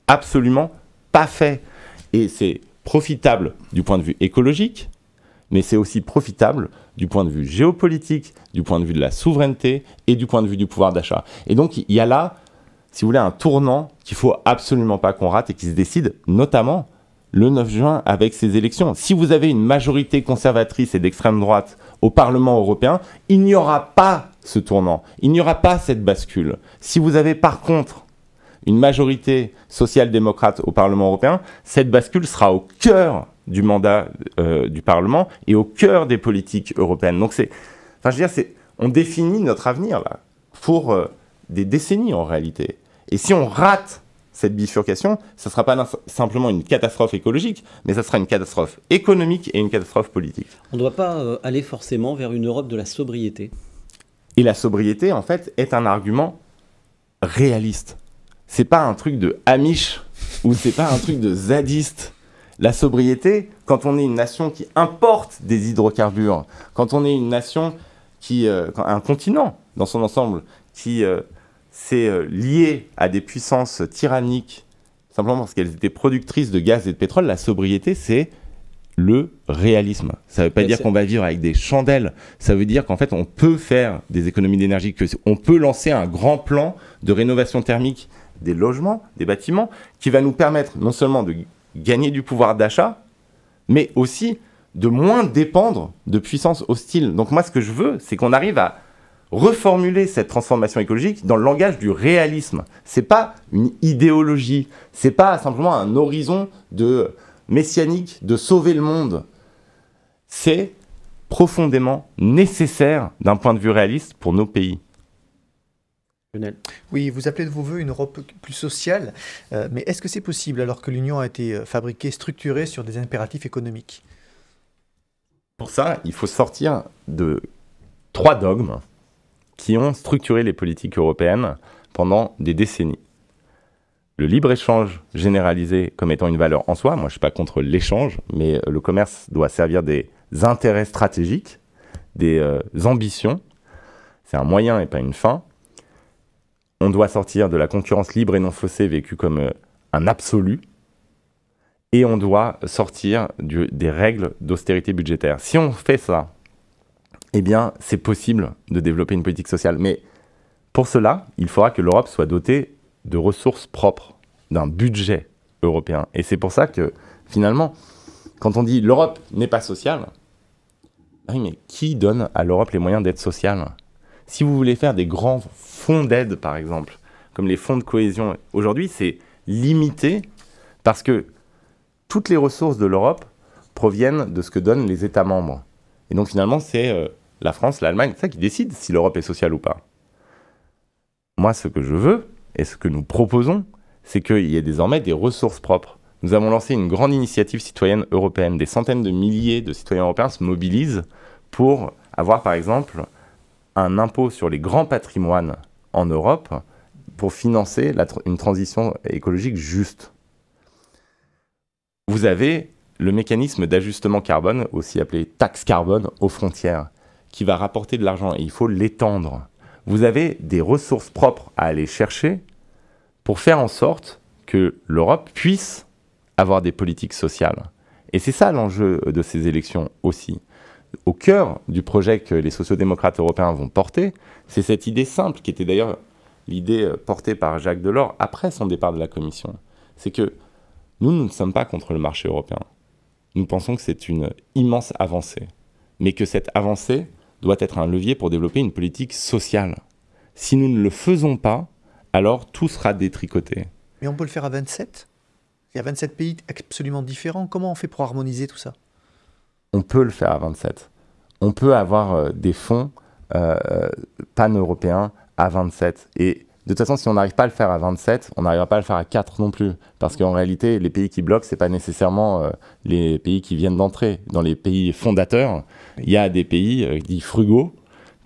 absolument pas fait. Et c'est profitable du point de vue écologique, mais c'est aussi profitable du point de vue géopolitique, du point de vue de la souveraineté et du point de vue du pouvoir d'achat. Et donc, il y a là, si vous voulez, un tournant qu'il ne faut absolument pas qu'on rate et qui se décide notamment le 9 juin avec ces élections. Si vous avez une majorité conservatrice et d'extrême droite au Parlement européen, il n'y aura pas ce tournant, il n'y aura pas cette bascule. Si vous avez par contre une majorité social-démocrate au Parlement européen, cette bascule sera au cœur du mandat du Parlement et au cœur des politiques européennes. Donc on définit notre avenir là, pour des décennies en réalité. Et si on rate cette bifurcation, ça ne sera pas simplement une catastrophe écologique, mais ça sera une catastrophe économique et une catastrophe politique. On ne doit pas aller forcément vers une Europe de la sobriété. Et la sobriété, en fait, est un argument réaliste. C'est pas un truc de Amish ou c'est pas un truc de zadiste. La sobriété, quand on est une nation qui importe des hydrocarbures, quand on est une nation un continent dans son ensemble qui s'est lié à des puissances tyranniques, simplement parce qu'elles étaient productrices de gaz et de pétrole. La sobriété, c'est le réalisme. Ça ne veut pas dire qu'on va vivre avec des chandelles. Ça veut dire qu'en fait, on peut faire des économies d'énergie, qu'on peut lancer un grand plan de rénovation thermique des logements, des bâtiments, qui va nous permettre non seulement de gagner du pouvoir d'achat, mais aussi de moins dépendre de puissances hostiles. Donc moi, ce que je veux, c'est qu'on arrive à reformuler cette transformation écologique dans le langage du réalisme. C'est pas une idéologie, c'est pas simplement un horizon de messianique de sauver le monde. C'est profondément nécessaire d'un point de vue réaliste pour nos pays. Oui, vous appelez de vos voeux une Europe plus sociale, mais est-ce que c'est possible alors que l'Union a été fabriquée, structurée sur des impératifs économiques? Pour ça, il faut sortir de 3 dogmes qui ont structuré les politiques européennes pendant des décennies. Le libre-échange généralisé comme étant une valeur en soi, moi je ne suis pas contre l'échange, mais le commerce doit servir des intérêts stratégiques, des ambitions. C'est un moyen et pas une fin. On doit sortir de la concurrence libre et non faussée vécue comme un absolu. Et on doit sortir des règles d'austérité budgétaire. Si on fait ça, eh bien, c'est possible de développer une politique sociale. Mais pour cela, il faudra que l'Europe soit dotée de ressources propres, d'un budget européen. Et c'est pour ça que, finalement, quand on dit l'Europe n'est pas sociale, oui, mais qui donne à l'Europe les moyens d'être sociale? Si vous voulez faire des grands fonds d'aide, par exemple, comme les fonds de cohésion, aujourd'hui, c'est limité parce que toutes les ressources de l'Europe proviennent de ce que donnent les États membres. Et donc, finalement, c'est la France, l'Allemagne, c'est ça qui décide si l'Europe est sociale ou pas. Moi, ce que je veux, et ce que nous proposons, c'est qu'il y ait désormais des ressources propres. Nous avons lancé une grande initiative citoyenne européenne. Des centaines de milliers de citoyens européens se mobilisent pour avoir, par exemple, un impôt sur les grands patrimoines en Europe pour financer une transition écologique juste. Vous avez le mécanisme d'ajustement carbone, aussi appelé taxe carbone aux frontières, qui va rapporter de l'argent et il faut l'étendre. Vous avez des ressources propres à aller chercher pour faire en sorte que l'Europe puisse avoir des politiques sociales. Et c'est ça l'enjeu de ces élections aussi. Au cœur du projet que les sociodémocrates européens vont porter, c'est cette idée simple, qui était d'ailleurs l'idée portée par Jacques Delors après son départ de la Commission. C'est que nous ne sommes pas contre le marché européen. Nous pensons que c'est une immense avancée, mais que cette avancée doit être un levier pour développer une politique sociale. Si nous ne le faisons pas, alors tout sera détricoté. Mais on peut le faire à 27 ? Il y a 27 pays absolument différents. Comment on fait pour harmoniser tout ça ? On peut le faire à 27. On peut avoir des fonds pan-européens à 27. Et de toute façon, si on n'arrive pas à le faire à 27, on n'arrivera pas à le faire à 4 non plus. Parce qu'en réalité, les pays qui bloquent, ce n'est pas nécessairement les pays qui viennent d'entrer. Dans les pays fondateurs, il y a des pays dits frugaux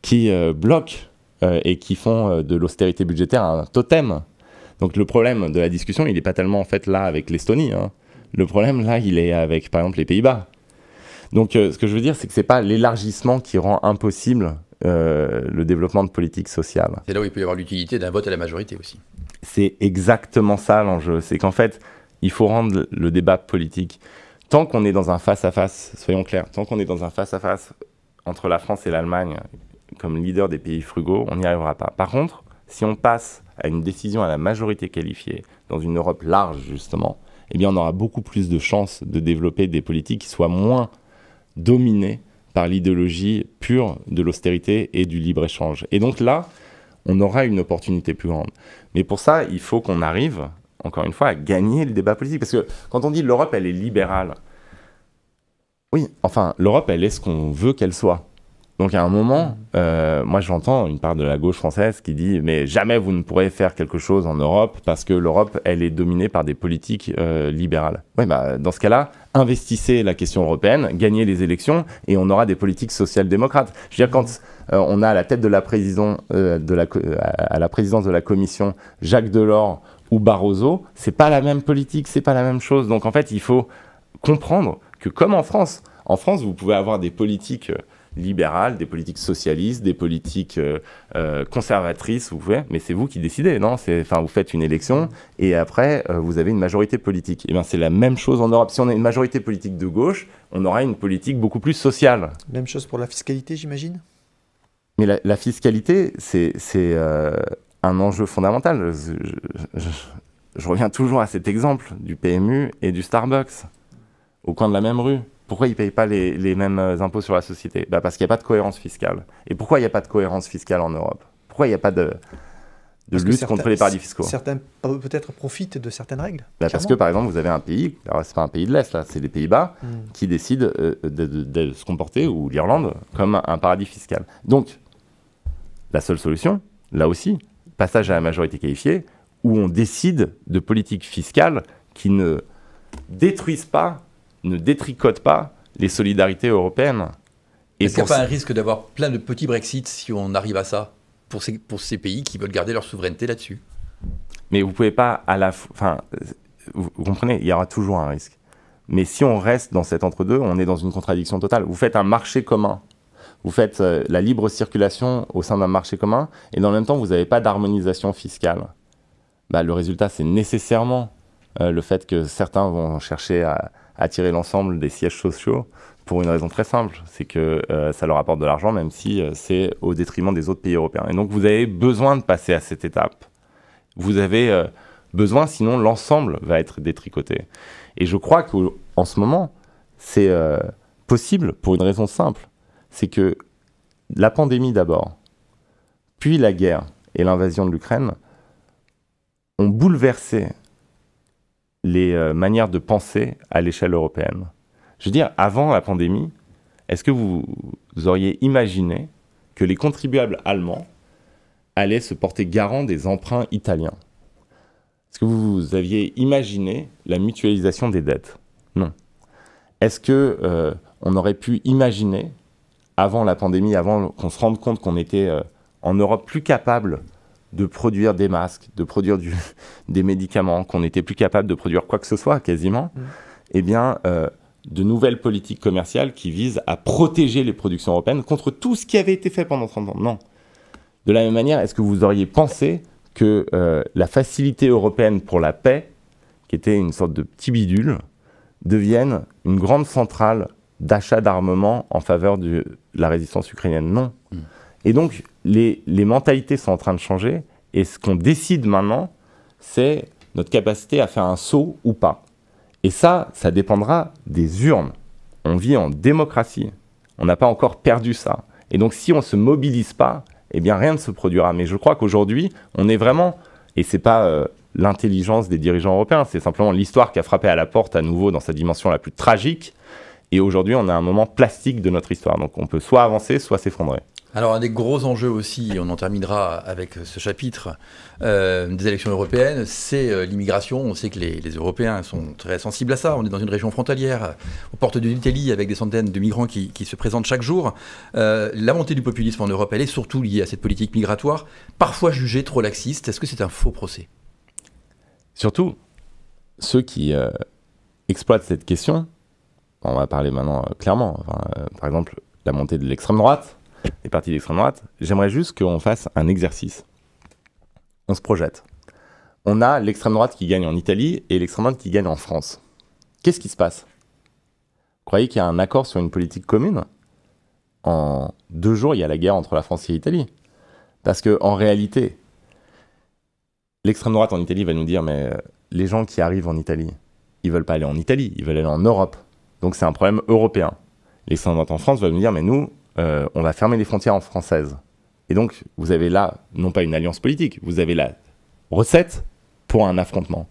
qui bloquent et qui font de l'austérité budgétaire un totem. Donc le problème de la discussion, il n'est pas tellement en fait là avec l'Estonie. Hein. Le problème là, il est avec par exemple les Pays-Bas. Donc ce que je veux dire, c'est que ce n'est pas l'élargissement qui rend impossible le développement de politiques sociales. C'est là où il peut y avoir l'utilité d'un vote à la majorité aussi. C'est exactement ça l'enjeu. C'est qu'en fait, il faut rendre le débat politique. Tant qu'on est dans un face-à-face, soyons clairs, tant qu'on est dans un face-à-face entre la France et l'Allemagne comme leader des pays frugaux, on n'y arrivera pas. Par contre, si on passe à une décision à la majorité qualifiée, dans une Europe large justement, eh bien on aura beaucoup plus de chances de développer des politiques qui soient moins dominées par l'idéologie pure de l'austérité et du libre-échange. Et donc là, on aura une opportunité plus grande. Mais pour ça, il faut qu'on arrive, encore une fois, à gagner le débat politique. Parce que quand on dit l'Europe, elle est libérale, oui, enfin, l'Europe, elle est ce qu'on veut qu'elle soit. Donc à un moment, moi j'entends une part de la gauche française qui dit « mais jamais vous ne pourrez faire quelque chose en Europe parce que l'Europe, elle est dominée par des politiques libérales. » Oui, bah, dans ce cas-là, investissez la question européenne, gagnez les élections et on aura des politiques social-démocrates. Je veux dire, quand on a à la tête de la présidence à la présidence de la Commission Jacques Delors ou Barroso, c'est pas la même politique, c'est pas la même chose. Donc en fait, il faut comprendre que comme en France, vous pouvez avoir des politiques libérales, des politiques socialistes, des politiques conservatrices, vous pouvez, mais c'est vous qui décidez, non? Vous faites une élection et après, vous avez une majorité politique. Et bien, c'est la même chose en Europe. Si on a une majorité politique de gauche, on aura une politique beaucoup plus sociale. Même chose pour la fiscalité, j'imagine? Mais la fiscalité, c'est un enjeu fondamental. Je reviens toujours à cet exemple du PMU et du Starbucks, au coin de la même rue. Pourquoi ils ne payent pas les mêmes impôts sur la société? Parce qu'il n'y a pas de cohérence fiscale. Et pourquoi il n'y a pas de cohérence fiscale en Europe? Pourquoi il n'y a pas de lutte contre les paradis fiscaux? Certains peut-être profitent de certaines règles. Parce que, par exemple, vous avez un pays, alors c'est pas un pays de l'Est, là, c'est les Pays-Bas, qui décident de se comporter, ou l'Irlande, comme un paradis fiscal. Donc, la seule solution, là aussi, passage à la majorité qualifiée, où on décide de politiques fiscales qui ne détruisent pas, ne détricotent pas les solidarités européennes. Est-ce qu'il n'y a pas un risque d'avoir plein de petits Brexit si on arrive à ça, pour ces pays qui veulent garder leur souveraineté là-dessus? Mais vous ne pouvez pas à la fois... Enfin, vous comprenez, il y aura toujours un risque. Mais si on reste dans cet entre-deux, on est dans une contradiction totale. Vous faites un marché commun. Vous faites la libre circulation au sein d'un marché commun, et dans le même temps, vous n'avez pas d'harmonisation fiscale. Le résultat, c'est nécessairement le fait que certains vont chercher à attirer l'ensemble des sièges sociaux pour une raison très simple, c'est que ça leur apporte de l'argent, même si c'est au détriment des autres pays européens. Et donc, vous avez besoin de passer à cette étape. Vous avez besoin, sinon l'ensemble va être détricoté. Et je crois qu'en ce moment, c'est possible pour une raison simple. C'est que la pandémie d'abord, puis la guerre et l'invasion de l'Ukraine ont bouleversé les manières de penser à l'échelle européenne. Je veux dire, avant la pandémie, est-ce que vous auriez imaginé que les contribuables allemands allaient se porter garant des emprunts italiens? Est-ce que vous aviez imaginé la mutualisation des dettes? Non. Est-ce que on aurait pu imaginer, avant la pandémie, avant qu'on se rende compte qu'on était en Europe plus capable de produire des masques, de produire des médicaments, qu'on n'était plus capable de produire quoi que ce soit, quasiment, eh bien, de nouvelles politiques commerciales qui visent à protéger les productions européennes contre tout ce qui avait été fait pendant 30 ans? Non. De la même manière, est-ce que vous auriez pensé que la facilité européenne pour la paix, qui était une sorte de petit bidule, devienne une grande centrale d'achat d'armement en faveur de la résistance ukrainienne? Non. Et donc, les mentalités sont en train de changer, et ce qu'on décide maintenant, c'est notre capacité à faire un saut ou pas. Et ça dépendra des urnes. On vit en démocratie. On n'a pas encore perdu ça. Et donc, si on ne se mobilise pas, eh bien, rien ne se produira. Mais je crois qu'aujourd'hui, on est vraiment... Et ce n'est pas l'intelligence des dirigeants européens, c'est simplement l'histoire qui a frappé à la porte à nouveau dans sa dimension la plus tragique. Et aujourd'hui, on a un moment plastique de notre histoire. Donc, on peut soit avancer, soit s'effondrer. Alors, un des gros enjeux aussi, et on en terminera avec ce chapitre des élections européennes, c'est l'immigration. On sait que les Européens sont très sensibles à ça. On est dans une région frontalière, aux portes de l'Italie, avec des centaines de migrants qui se présentent chaque jour. La montée du populisme en Europe, elle est surtout liée à cette politique migratoire, parfois jugée trop laxiste. Est-ce que c'est un faux procès? Surtout, ceux qui exploitent cette question, on va parler maintenant clairement, par exemple, la montée de l'extrême droite, les partis d'extrême droite, j'aimerais juste qu'on fasse un exercice. On se projette. On a l'extrême droite qui gagne en Italie et l'extrême droite qui gagne en France. Qu'est-ce qui se passe? Vous croyez qu'il y a un accord sur une politique commune? En 2 jours, il y a la guerre entre la France et l'Italie. Parce qu'en réalité, l'extrême droite en Italie va nous dire, mais les gens qui arrivent en Italie, ils ne veulent pas aller en Italie, ils veulent aller en Europe. Donc c'est un problème européen. L'extrême droite en France va nous dire, mais nous, on va fermer les frontières françaises. Et donc, vous avez là, non pas une alliance politique, vous avez la recette pour un affrontement.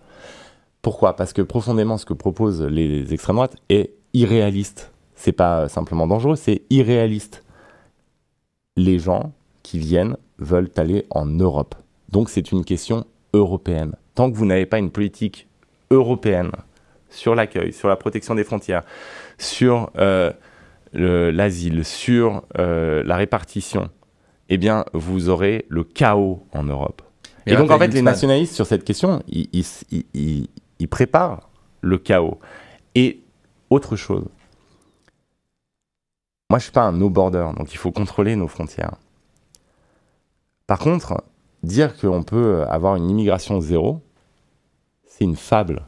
Pourquoi? Parce que profondément, ce que proposent les extrêmes droites est irréaliste. C'est pas simplement dangereux, c'est irréaliste. Les gens qui viennent veulent aller en Europe. Donc, c'est une question européenne. Tant que vous n'avez pas une politique européenne sur l'accueil, sur la protection des frontières, sur l'asile, sur la répartition, eh bien, vous aurez le chaos en Europe. Et donc, en fait, les nationalistes, sur cette question, ils préparent le chaos. Et autre chose, moi, je ne suis pas un no-border, donc il faut contrôler nos frontières. Par contre, dire qu'on peut avoir une immigration zéro, c'est une fable.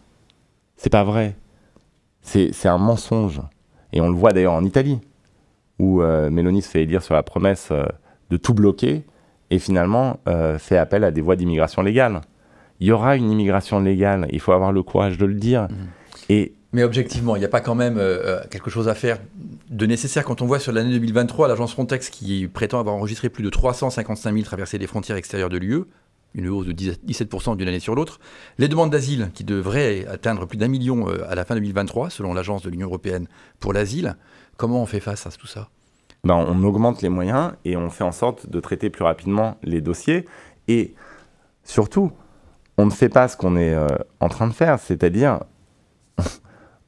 C'est pas vrai. C'est un mensonge. Et on le voit d'ailleurs en Italie, où Meloni se fait élire sur la promesse de tout bloquer, et finalement fait appel à des voies d'immigration légale. Il y aura une immigration légale, il faut avoir le courage de le dire. Mais objectivement, il n'y a pas quand même quelque chose à faire de nécessaire quand on voit sur l'année 2023 l'agence Frontex qui prétend avoir enregistré plus de 355 000 traversées des frontières extérieures de l'UE, une hausse de 17% d'une année sur l'autre. Les demandes d'asile qui devraient atteindre plus d'1 million à la fin 2023, selon l'agence de l'Union européenne pour l'asile. Comment on fait face à tout ça ? On augmente les moyens et on fait en sorte de traiter plus rapidement les dossiers. Et surtout, on ne fait pas ce qu'on est en train de faire, c'est-à-dire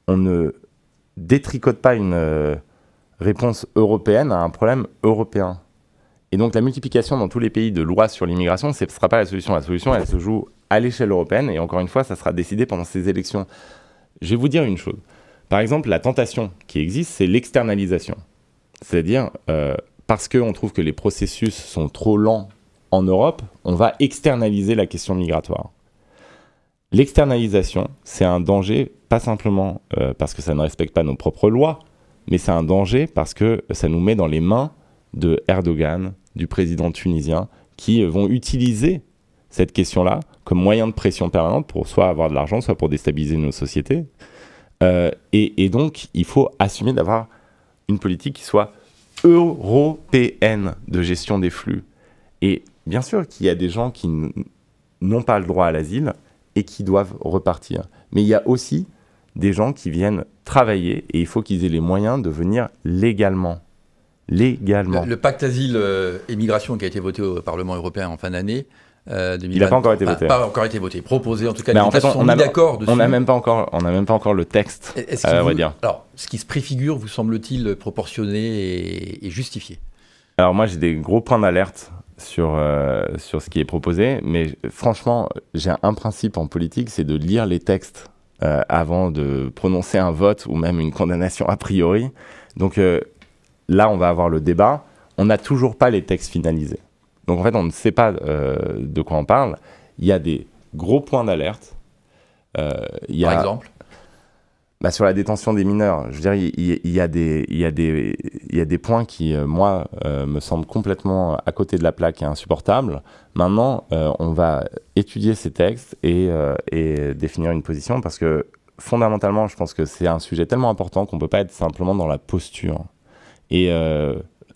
on ne détricote pas une réponse européenne à un problème européen. Et donc la multiplication dans tous les pays de lois sur l'immigration, ce ne sera pas la solution. La solution, elle se joue à l'échelle européenne et encore une fois, ça sera décidé pendant ces élections. Je vais vous dire une chose. Par exemple, la tentation qui existe, c'est l'externalisation. C'est-à-dire, parce qu'on trouve que les processus sont trop lents en Europe, on va externaliser la question migratoire. L'externalisation, c'est un danger, pas simplement parce que ça ne respecte pas nos propres lois, mais c'est un danger parce que ça nous met dans les mains de Erdogan, du président tunisien, qui vont utiliser cette question-là comme moyen de pression permanente pour soit avoir de l'argent, soit pour déstabiliser nos sociétés. Et donc, il faut assumer d'avoir une politique qui soit européenne de gestion des flux. Et bien sûr qu'il y a des gens qui n'ont pas le droit à l'asile et qui doivent repartir. Mais il y a aussi des gens qui viennent travailler et il faut qu'ils aient les moyens de venir légalement. Le pacte asile et migration qui a été voté au Parlement européen en fin d'année, 2020, il n'a pas encore été voté. Pas encore été voté. Proposé, en tout cas, en fait, sont mis d'accord dessus. On n'a même pas encore le texte, on va dire. Alors, ce qui se préfigure, vous semble-t-il proportionné et justifié? Alors moi, j'ai des gros points d'alerte sur ce qui est proposé, mais franchement, j'ai un principe en politique, c'est de lire les textes avant de prononcer un vote ou même une condamnation a priori. Donc là, on va avoir le débat. On n'a toujours pas les textes finalisés. Donc en fait, on ne sait pas de quoi on parle. Il y a des gros points d'alerte. Par exemple sur la détention des mineurs. Je veux dire, il y a des points qui, moi, me semblent complètement à côté de la plaque et insupportables. Maintenant, on va étudier ces textes et définir une position parce que, fondamentalement, je pense que c'est un sujet tellement important qu'on ne peut pas être simplement dans la posture. Et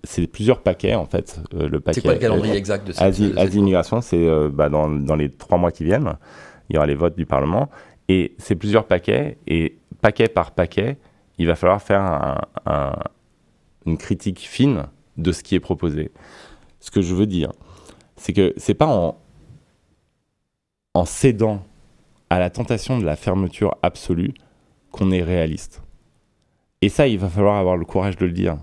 c'est plusieurs paquets, en fait. Le paquet, c'est quoi le calendrier exact de cette Asile-immigration, c'est dans les 3 mois qui viennent. Il y aura les votes du Parlement. Et c'est plusieurs paquets, et paquet par paquet, il va falloir faire une critique fine de ce qui est proposé. Ce que je veux dire, c'est que c'est pas en cédant à la tentation de la fermeture absolue qu'on est réaliste. Et ça, il va falloir avoir le courage de le dire.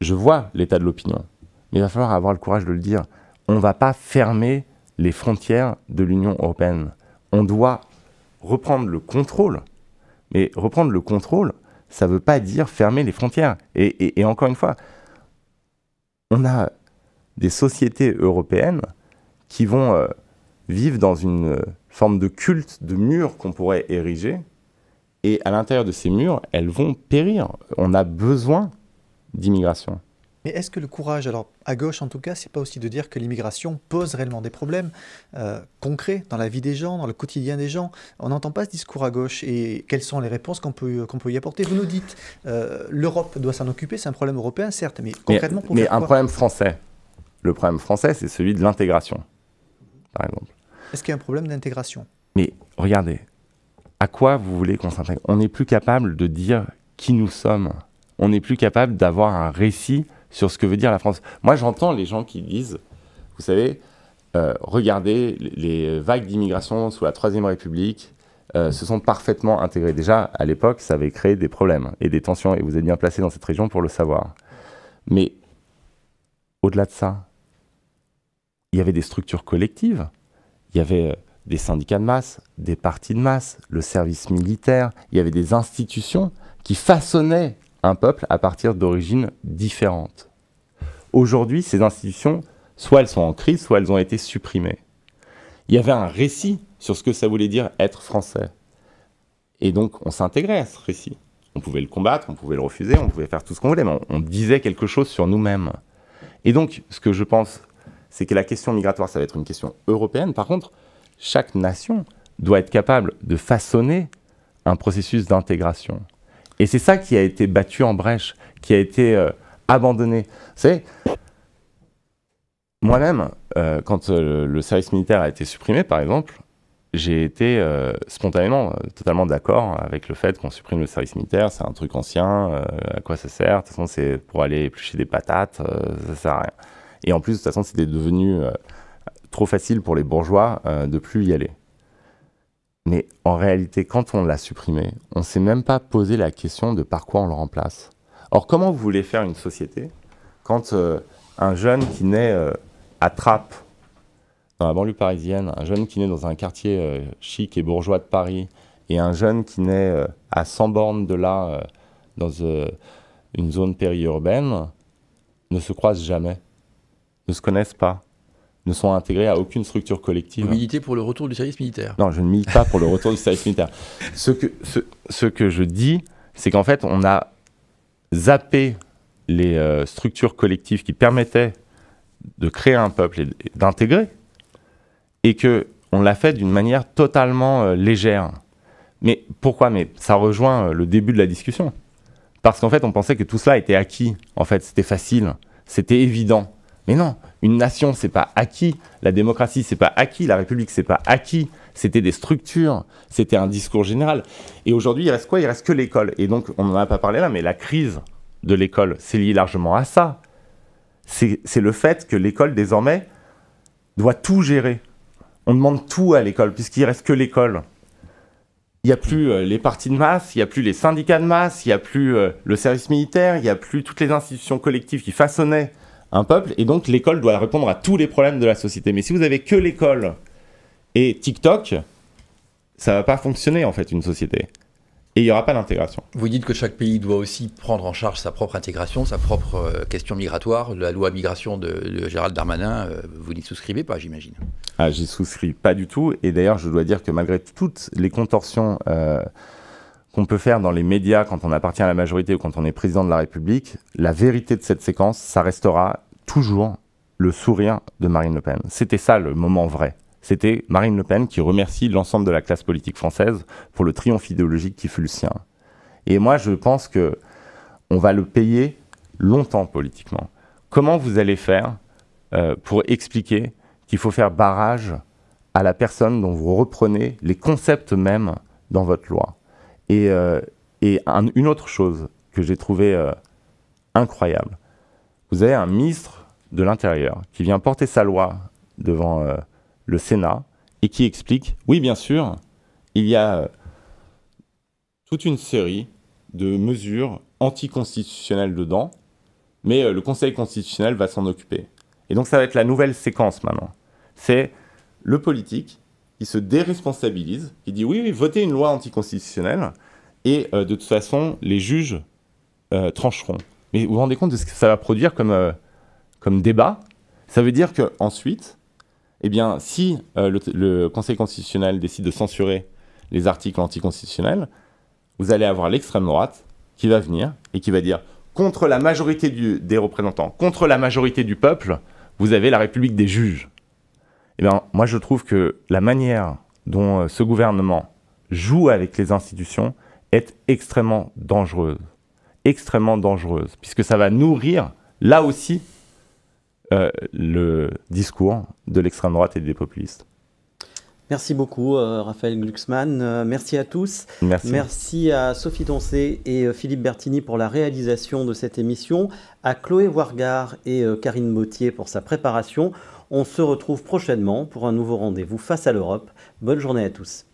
Je vois l'état de l'opinion, mais il va falloir avoir le courage de le dire. On ne va pas fermer les frontières de l'Union européenne. On doit reprendre le contrôle. Mais reprendre le contrôle, ça ne veut pas dire fermer les frontières. Et encore une fois, on a des sociétés européennes qui vont vivre dans une forme de culte de murs qu'on pourrait ériger. Et à l'intérieur de ces murs, elles vont périr. On a besoin d'immigration. Mais est-ce que le courage, alors à gauche en tout cas, c'est pas aussi de dire que l'immigration pose réellement des problèmes concrets dans la vie des gens, dans le quotidien des gens? On n'entend pas ce discours à gauche. Et quelles sont les réponses qu'on peut y apporter? Vous nous dites, l'Europe doit s'en occuper, c'est un problème européen, certes, mais concrètement, pour faire quoi? Mais un problème français. Le problème français, c'est celui de l'intégration, par exemple. Est-ce qu'il y a un problème d'intégration? Mais regardez, à quoi vous voulez qu'on s'intègre? On n'est plus capable de dire qui nous sommes. On n'est plus capable d'avoir un récit sur ce que veut dire la France. Moi, j'entends les gens qui disent, vous savez, regardez, les vagues d'immigration sous la Troisième République se sont parfaitement intégrées. Déjà, à l'époque, ça avait créé des problèmes et des tensions, et vous êtes bien placé dans cette région pour le savoir. Mais au-delà de ça, il y avait des structures collectives, il y avait des syndicats de masse, des partis de masse, le service militaire, il y avait des institutions qui façonnaient un peuple à partir d'origines différentes. Aujourd'hui, ces institutions, soit elles sont en crise, soit elles ont été supprimées. Il y avait un récit sur ce que ça voulait dire être français. Et donc, on s'intégrait à ce récit. On pouvait le combattre, on pouvait le refuser, on pouvait faire tout ce qu'on voulait, mais on disait quelque chose sur nous-mêmes. Et donc, ce que je pense, c'est que la question migratoire, ça va être une question européenne. Par contre, chaque nation doit être capable de façonner un processus d'intégration. Et c'est ça qui a été battu en brèche, qui a été abandonné. Vous savez, moi-même, quand le service militaire a été supprimé, par exemple, j'ai été spontanément totalement d'accord avec le fait qu'on supprime le service militaire. C'est un truc ancien, à quoi ça sert? De toute façon, c'est pour aller éplucher des patates, ça sert à rien. Et en plus, de toute façon, c'était devenu trop facile pour les bourgeois de plus y aller. Mais en réalité, quand on l'a supprimé, on ne s'est même pas posé la question de par quoi on le remplace. Or, comment vous voulez faire une société quand un jeune qui naît à Trappes, dans la banlieue parisienne, un jeune qui naît dans un quartier chic et bourgeois de Paris, et un jeune qui naît à 100 bornes de là, dans une zone périurbaine, ne se croisent jamais, ne se connaissent pas, ne sont intégrés à aucune structure collective. Vous militez pour le retour du service militaire? Non, je ne milite pas pour le retour du service militaire. Ce que je dis, c'est qu'en fait, on a zappé les structures collectives qui permettaient de créer un peuple et d'intégrer, et qu'on l'a fait d'une manière totalement légère. Mais pourquoi? Mais ça rejoint le début de la discussion. Parce qu'en fait, on pensait que tout cela était acquis. En fait, c'était facile, c'était évident. Mais non, une nation, c'est pas acquis. La démocratie, c'est pas acquis. La République, c'est pas acquis. C'était des structures, c'était un discours général. Et aujourd'hui, il reste quoi? Il reste que l'école. Et donc, on n'en a pas parlé là, mais la crise de l'école, c'est lié largement à ça. C'est le fait que l'école, désormais, doit tout gérer. On demande tout à l'école, puisqu'il ne reste que l'école. Il n'y a plus les partis de masse, il n'y a plus les syndicats de masse, il n'y a plus le service militaire, il n'y a plus toutes les institutions collectives qui façonnaient un peuple. Et donc, l'école doit répondre à tous les problèmes de la société. Mais si vous avez que l'école et TikTok, ça ne va pas fonctionner, en fait, une société. Et il n'y aura pas d'intégration. Vous dites que chaque pays doit aussi prendre en charge sa propre intégration, sa propre question migratoire. La loi migration de Gérald Darmanin, vous n'y souscrivez pas, j'imagine? Ah, j'y souscris pas du tout. Et d'ailleurs, je dois dire que malgré toutes les contorsions qu'on peut faire dans les médias quand on appartient à la majorité ou quand on est président de la République, la vérité de cette séquence, ça restera toujours le sourire de Marine Le Pen. C'était ça le moment vrai. C'était Marine Le Pen qui remercie l'ensemble de la classe politique française pour le triomphe idéologique qui fut le sien. Et moi, je pense qu'on va le payer longtemps politiquement. Comment vous allez faire pour expliquer qu'il faut faire barrage à la personne dont vous reprenez les concepts mêmes dans votre loi? Et une autre chose que j'ai trouvée incroyable, vous avez un ministre de l'Intérieur qui vient porter sa loi devant le Sénat et qui explique, oui bien sûr, il y a toute une série de mesures anticonstitutionnelles dedans, mais le Conseil constitutionnel va s'en occuper. Et donc ça va être la nouvelle séquence maintenant. C'est le politique qui se déresponsabilise, qui dit oui, votez une loi anticonstitutionnelle, et de toute façon, les juges trancheront. Mais vous vous rendez compte de ce que ça va produire comme débat? Ça veut dire qu'ensuite, eh bien, si le Conseil constitutionnel décide de censurer les articles anticonstitutionnels, vous allez avoir l'extrême droite qui va venir et qui va dire contre la majorité des représentants, contre la majorité du peuple, vous avez la République des juges. Eh bien, moi, je trouve que la manière dont ce gouvernement joue avec les institutions est extrêmement dangereuse, puisque ça va nourrir, là aussi, le discours de l'extrême droite et des populistes. Merci beaucoup, Raphaël Glucksmann. Merci à tous. Merci à Sophie Doncé et Philippe Bertini pour la réalisation de cette émission, à Chloé Wargard et Karine Mottier pour sa préparation. On se retrouve prochainement pour un nouveau rendez-vous face à l'Europe. Bonne journée à tous.